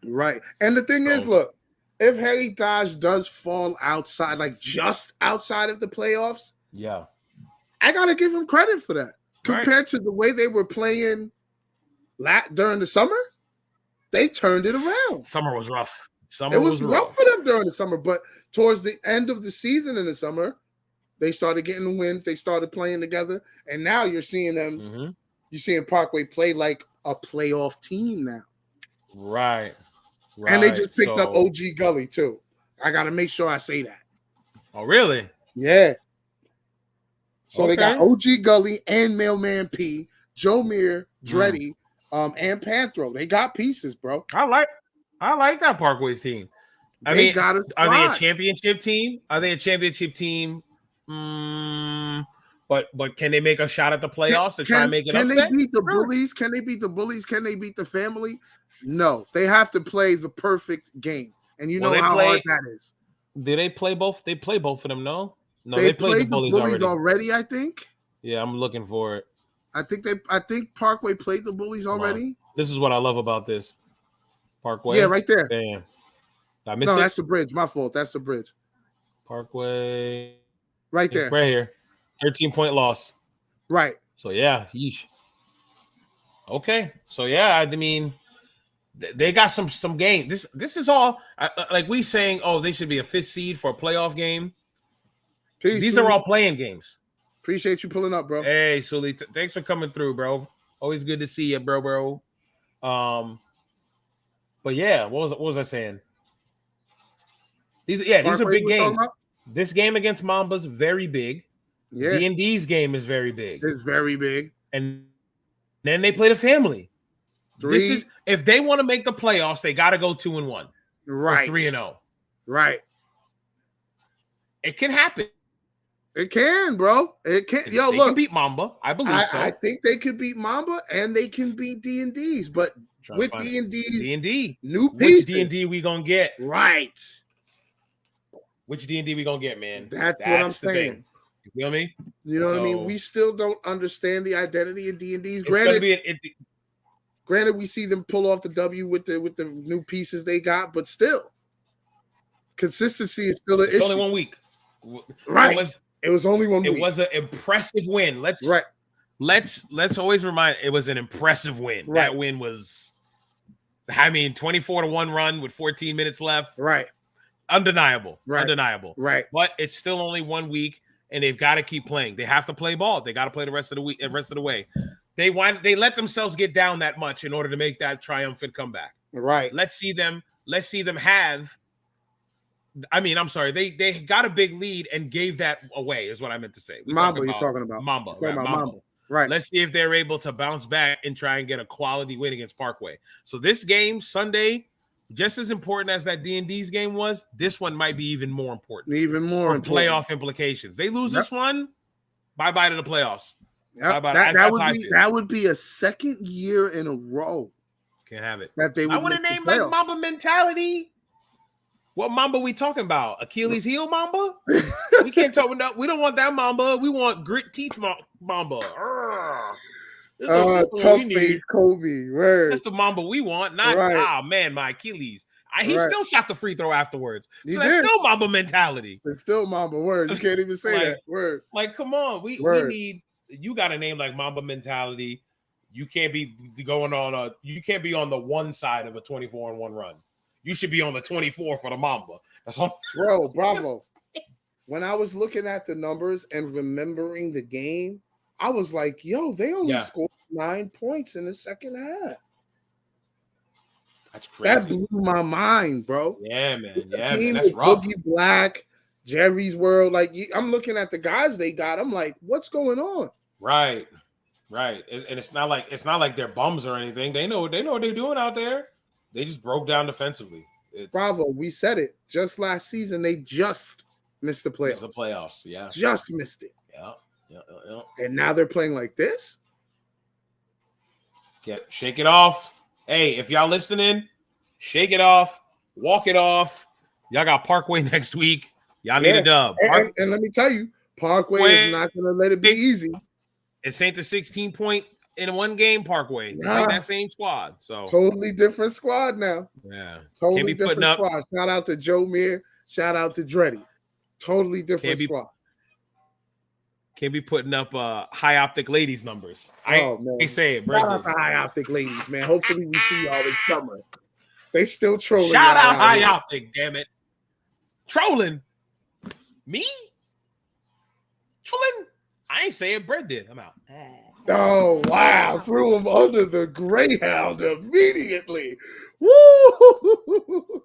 Right. And the thing is, look, if Heritage does fall outside, like just outside of the playoffs, I got to give him credit for that. Compared to the way they were playing during the summer, they turned it around. Summer was rough. It was rough for them during the summer, but towards the end of the season in the summer, they started getting the wins. They started playing together, and now you're seeing them. You're seeing Parkway play like a playoff team now. Right. And they just picked up OG Gully too. I got to make sure I say that. Oh, really? Yeah. So they got OG Gully and Mailman P, Joe Meir, Dreddy, and Panthro. They got pieces, bro. I like that Parkway's team. Are they a championship team? Are they a championship team? But can they make a shot at the playoffs to try and make it upset? Can they beat the Bullies? Can they beat the Bullies? Can they beat the family? No. They have to play the perfect game. And you know how hard that is. Do they play both? They play both of them, no? No, they played the Bullies already, I think. Yeah, I'm looking for it. I think Parkway played the Bullies already. This is what I love about this. Parkway. Yeah, right there. Damn. That's the bridge. My fault. That's the bridge. Parkway. Right there. Right here. 13-point loss. Right. So, yeah. Yeesh. Okay. So, yeah, I mean, they got some game. This is all, like we saying, they should be a 5th seed for a playoff game. Peace, These are all playing games. Appreciate you pulling up, bro. Hey, Sully, thanks for coming through, bro. Always good to see you, bro. But yeah, what was I saying? These are big games. This game against Mamba's very big. Yeah. D&D's game is very big. It's very big. And then they play the family. This is if they want to make the playoffs, they got to go 2-1. Right. 3-0. Right. It can happen. It can, bro. It can. They can beat Mamba. I believe so. I think they could beat Mamba and they can beat D&D's, but with D&D, new pieces. Which D&D we gonna get? Right. Which D&D we gonna get, man? That's what I'm saying. Thing. You feel me? You know what I mean? We still don't understand the identity of D&D's. Granted, Granted, we see them pull off the W with the new pieces they got, but still, consistency is still an issue. Only 1 week. Right. It was only 1 week. It was an impressive win. Let's always remind it was an impressive win. Right. That win was, 24-1 run with 14 minutes left. Right. Undeniable. Right. Undeniable. Right. But it's still only 1 week, and they've got to keep playing. They have to play ball. They got to play the rest of the week, the rest of the way. They let themselves get down that much in order to make that triumphant comeback. Right. Let's see them have. I'm sorry. They got a big lead and gave that away, is what I meant to say. Mamba, you're talking about. Mamba. You're talking about Mamba. Right. Let's see if they're able to bounce back and try and get a quality win against Parkway. So this game, Sunday, just as important as that D&D's game was, this one might be even more important. Even more for important. Playoff implications. They lose this one, bye-bye to the playoffs. Yep. That would be a second year in a row. Can't have it. That they would I would have named like Mamba Mentality. What Mamba we talking about? Achilles heel Mamba? We can't talk about. We don't want that Mamba. We want grit teeth Mamba. Tough face Kobe. Word. That's the Mamba we want. Not my Achilles. He still shot the free throw afterwards. So that's still Mamba mentality. It's still Mamba. Word. You can't even say that. Word. Like, come on. We need. You got a name like Mamba mentality. You can't be going on you can't be on the one side of a 24-1 run. You should be on the 24 for the Mamba. That's all. Bro, bravo. When I was looking at the numbers and remembering the game, I was like, yo, they only scored 9 points in the second half. That's crazy. That blew my mind, bro. Yeah, man. Yeah, team man. That's rough. Boogie Black, Jerry's World. Like, I'm looking at the guys they got. I'm like, what's going on? Right. And it's not like they're bums or anything. They know what they're doing out there. They just broke down defensively. Bravo. We said it just last season. They just missed the playoffs. Yeah. Just missed it. Yeah. And now they're playing like this. Shake it off. Hey, if y'all listening, shake it off. Walk it off. Y'all got Parkway next week. Y'all need a dub. And let me tell you, Parkway is not going to let it be easy. It ain't the 16-point in one game Parkway. It's like that same squad. So totally different squad now. Yeah. Totally different squad. Shout out to Joe Meir. Shout out to Dreddy. Totally different squad. Can't be putting up high optic ladies numbers. I say it, bro. Shout out to high optic ladies, man. Hopefully we see y'all this summer. They still trolling. Shout out high optic, damn it. Trolling? Me? Trolling? I ain't saying Brett did. I'm out. Oh, wow. Threw him under the Greyhound immediately. Woo!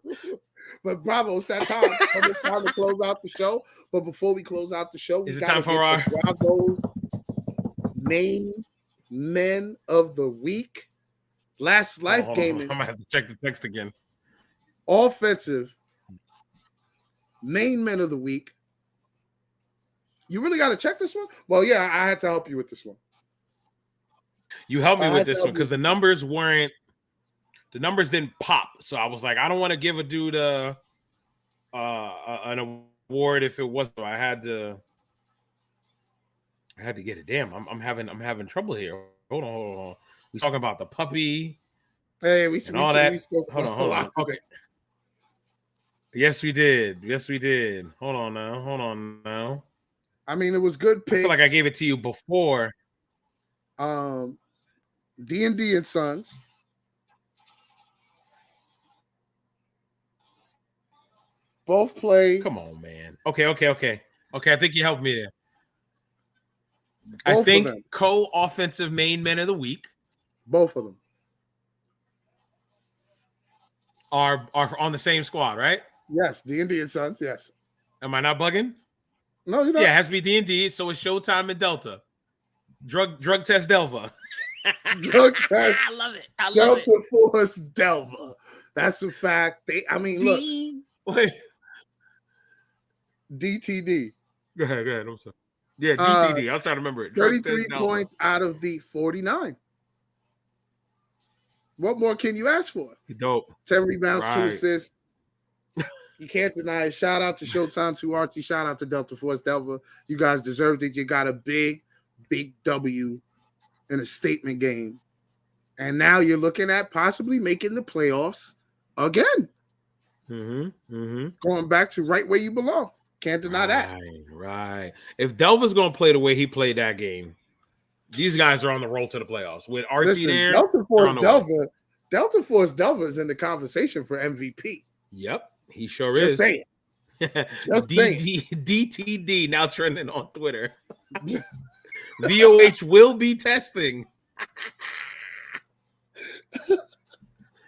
But bravo, it's that time. It's time to close out the show. But before we close out the show, is it time for our Bravo's main men of the week? Last life gaming. I'm gonna have to check the text again. Offensive main men of the week. You really got to check this one? Well, yeah, I had to help you with this one. You helped me with this one because the numbers didn't pop. So I was like, I don't want to give a dude an award if it wasn't. I had to get it. Damn, I'm having trouble here. Hold on. We talking about the puppy. Hey, we all that. Hold on. Okay. Yes, we did. Hold on now. I mean, it was good picks. I feel like I gave it to you before. D&D and Sons. Both play. Come on, man. Okay. I think you helped me there. I think co-offensive main men of the week. Both of them are on the same squad, right? Yes, D&D and Sons. Yes. Am I not bugging? No, you're not. Yeah, it has to be D&D. So it's Showtime and Delta. Drug test Delva. Drug test. I love it. Delta Force Delva. That's a fact. Look. DTD. Go ahead. I'm sorry. Yeah, DTD. I was trying to remember it. 33 points out of the 49. What more can you ask for? Dope. 10 rebounds, 2 assists. You can't deny it. Shout out to Showtime, to Archie. Shout out to Delta Force Delva. You guys deserved it. You got a big W in a statement game And now you're looking at possibly making the playoffs again. Going back to right where you belong. Can't deny that. Right. If Delva's going to play the way he played that game, these guys are on the roll to the playoffs. With Archie there, Delta Force Delva is in the conversation for MVP. Yep, he sure Just is. saying. DTD now trending on Twitter. VOH will be testing.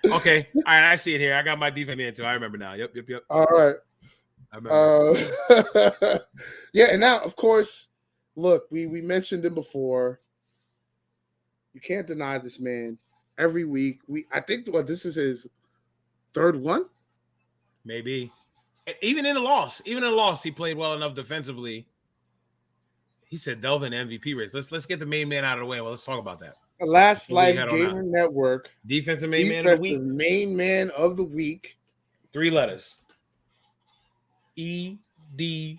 Okay. All right. I see it here. I got my defense man too. I remember now. Yep. All right. I remember. Yeah. And now, of course, look, we mentioned him before. You can't deny this man. Every week, I think this is his third one. Maybe. Even in a loss, he played well enough defensively. He said Delvin MVP race. Let's get the main man out of the way. Well, let's talk about that. The Last Life Gamer Network. Defensive main man of the week. Main man of the week. 3 letters. EDR.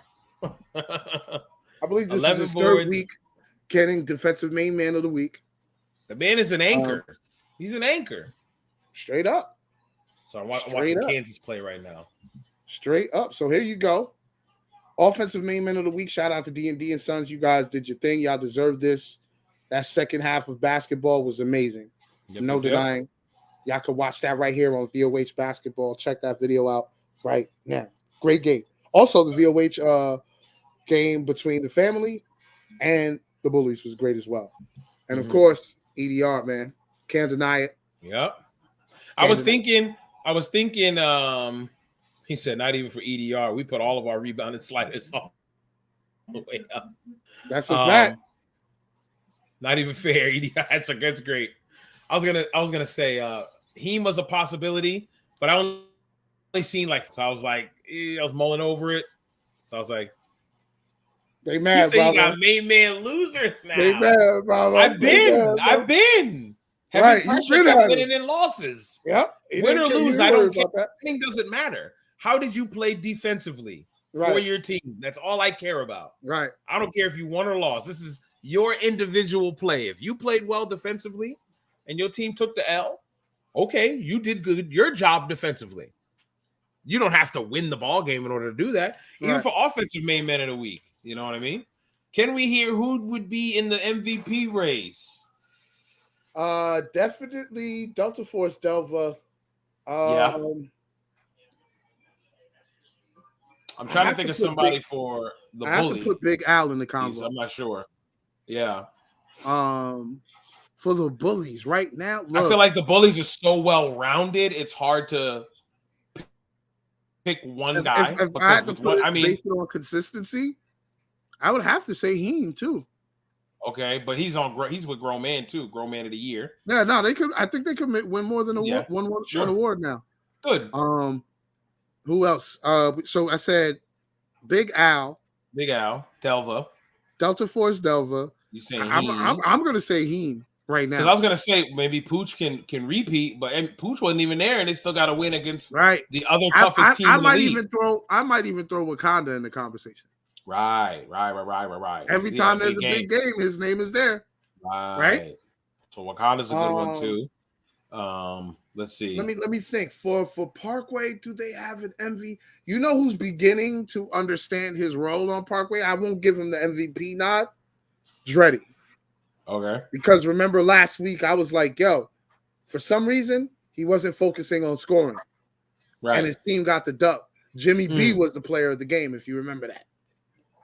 I believe this is his third week getting defensive main man of the week. The man is an anchor. He's an anchor. Straight up. So I'm watching Kansas play right now. Straight up. So here you go. Offensive main man of the week. Shout out to D&D and Sons. You guys did your thing. Y'all deserve this. That second half of basketball was amazing. No denying. Y'all can watch that right here on VOH Basketball. Check that video out right now. Great game. Also, the VOH game between the family and the Bullies was great as well. And, of course, EDR, man. Can't deny it. Yep. I was thinking, he said, not even for EDR. We put all of our rebounding sliders all the way up. That's a fact. Not even fair. EDR, that's great. I was gonna say Heem was a possibility, but I only seen so I was like, I was mulling over it. So I was like, they mad, bro. You got main man losers now. They mad, bro. I've been. Right, you should have winning in losses. Yep. Win or lose, I don't care. Winning doesn't matter. How did you play defensively for your team? That's all I care about. Right. I don't care if you won or lost. This is your individual play. If you played well defensively and your team took the L, okay, you did good. Your job defensively. You don't have to win the ball game in order to do that. Even for offensive main man of the week. You know what I mean? Can we hear who would be in the MVP race? Definitely Delta Force Delva. I'm trying to think of somebody for the bully. I have to put Big Al in the combo. I'm not sure. Yeah. For the Bullies right now, I feel like the Bullies are so well rounded. It's hard to pick one guy. If I had to put it based on consistency, I would have to say Heem too. Okay, but he's with Grown Man too. Grown Man of the Year. Yeah, no, they could. I think they could win more than one award now. Good. Who else? So I said Big Al, Delva, Delta Force Delva. You saying I'm gonna say Heem right now. Because I was gonna say maybe Pooch can repeat, but Pooch wasn't even there, and they still got to win against the other toughest team. I might even throw Wakanda in the conversation. Right. Every time there's a big game, his name is there. Right. So Wakanda's a good one too. Let's see. Let me think. For Parkway, do they have an MVP? You know who's beginning to understand his role on Parkway? I won't give him the MVP nod. Dreddy. Okay. Because remember last week I was like, yo, for some reason he wasn't focusing on scoring. Right. And his team got the dub. Jimmy B was the player of the game, if you remember that.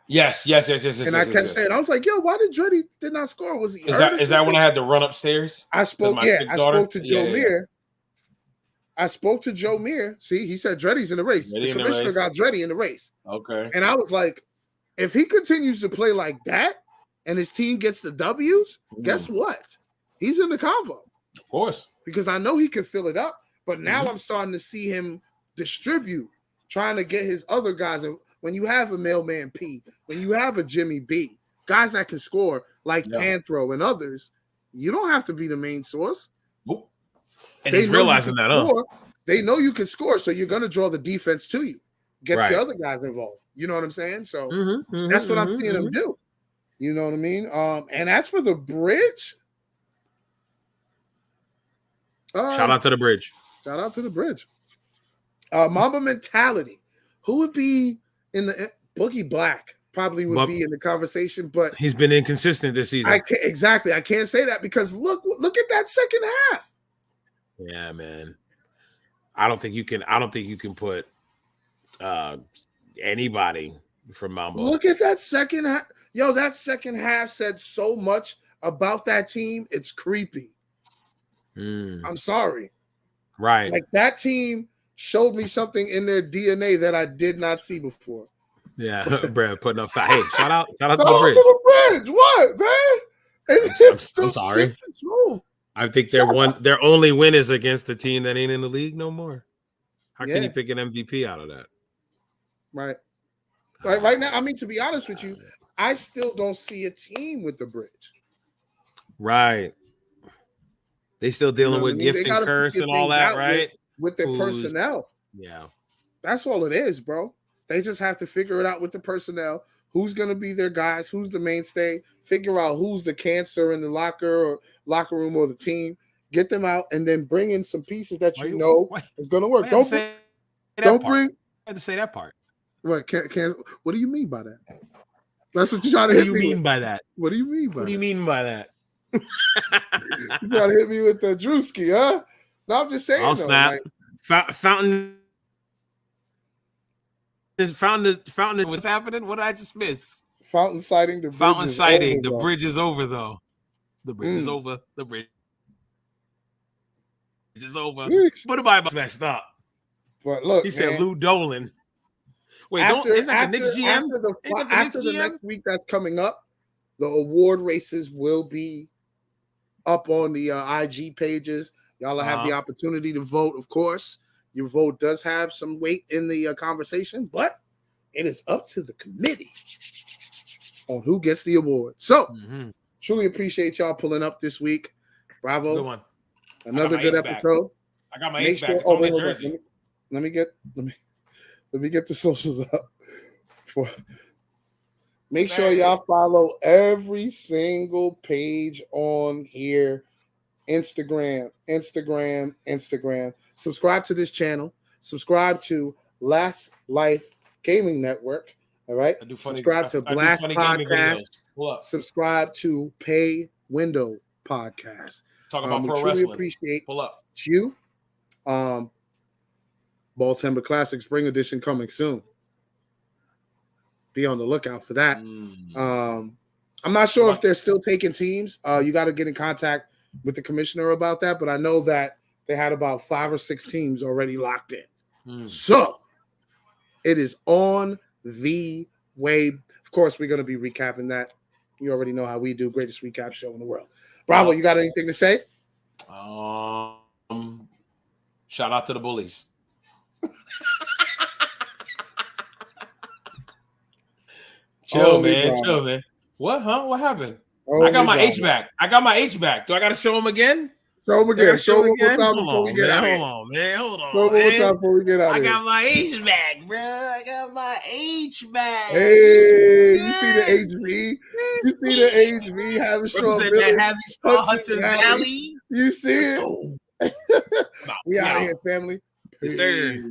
Yes. And I kept saying, I was like, yo, why did Dreddy did not score? Was he hurt? Is that when I had to run upstairs? I spoke to Joe Meir. I spoke to Joe Meir. See, he said Dreddy's in the race. The commissioner got Dreddy in the race. Okay. And I was like, if he continues to play like that and his team gets the W's, guess what? He's in the convo. Of course. Because I know he can fill it up. But now I'm starting to see him distribute, trying to get his other guys. When you have a Mailman P, when you have a Jimmy B, guys that can score like Panthro and others, you don't have to be the main source. Nope. And he's realizing that, They know you can score, so you're going to draw the defense to you. Get the other guys involved. You know what I'm saying? So that's what I'm seeing him do. You know what I mean? And as for the bridge, Shout out to the bridge. Shout out to the bridge. Mamba mentality. Who would be in the Boogie Black? Probably would be in the conversation, but he's been inconsistent this season. I can't say that because look at that second half. Yeah, man. I don't think you can put anybody from Mamba. Look at that second half. Yo, that second half said so much about that team. It's creepy. I'm sorry. Right. Like that team showed me something in their DNA that I did not see before. Yeah, Brad putting up fat. Hey, shout out to the bridge. To the bridge. What, man? I'm sorry. It's the truth. I think their only win is against the team that ain't in the league no more. How can you pick an MVP out of that? Right. Like right now, I mean, to be honest with you, I still don't see a team with the bridge. Right. They still dealing with gift and curse and all that, right? With their personnel. Yeah. That's all it is, bro. They just have to figure it out with the personnel. Who's going to be their guys? Who's the mainstay? Figure out who's the cancer in the locker room or the team. Get them out and then bring in some pieces that is going to work. Don't bring. I had to say that part. What? What do you mean by that? That's what you're trying to hit me with. What do you mean by that? What do you mean by that? What do you mean by that? You trying to hit me with the Drewski, huh? No, I'm just saying. I'll snap. Fountain. What's happening? What did I just miss? Fountain sighting. The bridge is over, though. The bridge is over. The bridge is over. What about messed up? But look, he said Lou Dolan. Wait, isn't that the Knicks GM? After the next week that's coming up, the award races will be up on the IG pages. Y'all will have the opportunity to vote, of course. Your vote does have some weight in the conversation, but it is up to the committee on who gets the award. So, truly appreciate y'all pulling up this week. Bravo. Good one. Another good episode. I got my H back. It's on my jersey. Let me get the socials up. Make sure y'all follow every single page on here. Instagram. Subscribe to this channel. Subscribe to Last Life Gaming Network. All right. Subscribe to Blast Podcast. Subscribe to Pay Window Podcast. Talk about pro wrestling. Appreciate Pull up. You. Baltimore Classic Spring Edition coming soon. Be on the lookout for that. I'm not sure if they're still taking teams. You got to get in contact with the commissioner about that, but I know that they had about 5 or 6 teams already locked in. So it is on the way. Of course, we're going to be recapping that. You already know how we do. Greatest recap show in the world. Bravo, you got anything to say? Shout out to the bullies. Chill, man. What, huh? What happened? I got my H back. Do I got to show him again? Show him again. Show him again. Hold on, man. Hold on. Show him one more time before we get out of here. I got my H back, bro. I got my H back. Hey, you see the HV? You see the HV having strong Hudson Valley? You see it? We out of here, family. Yes, sir.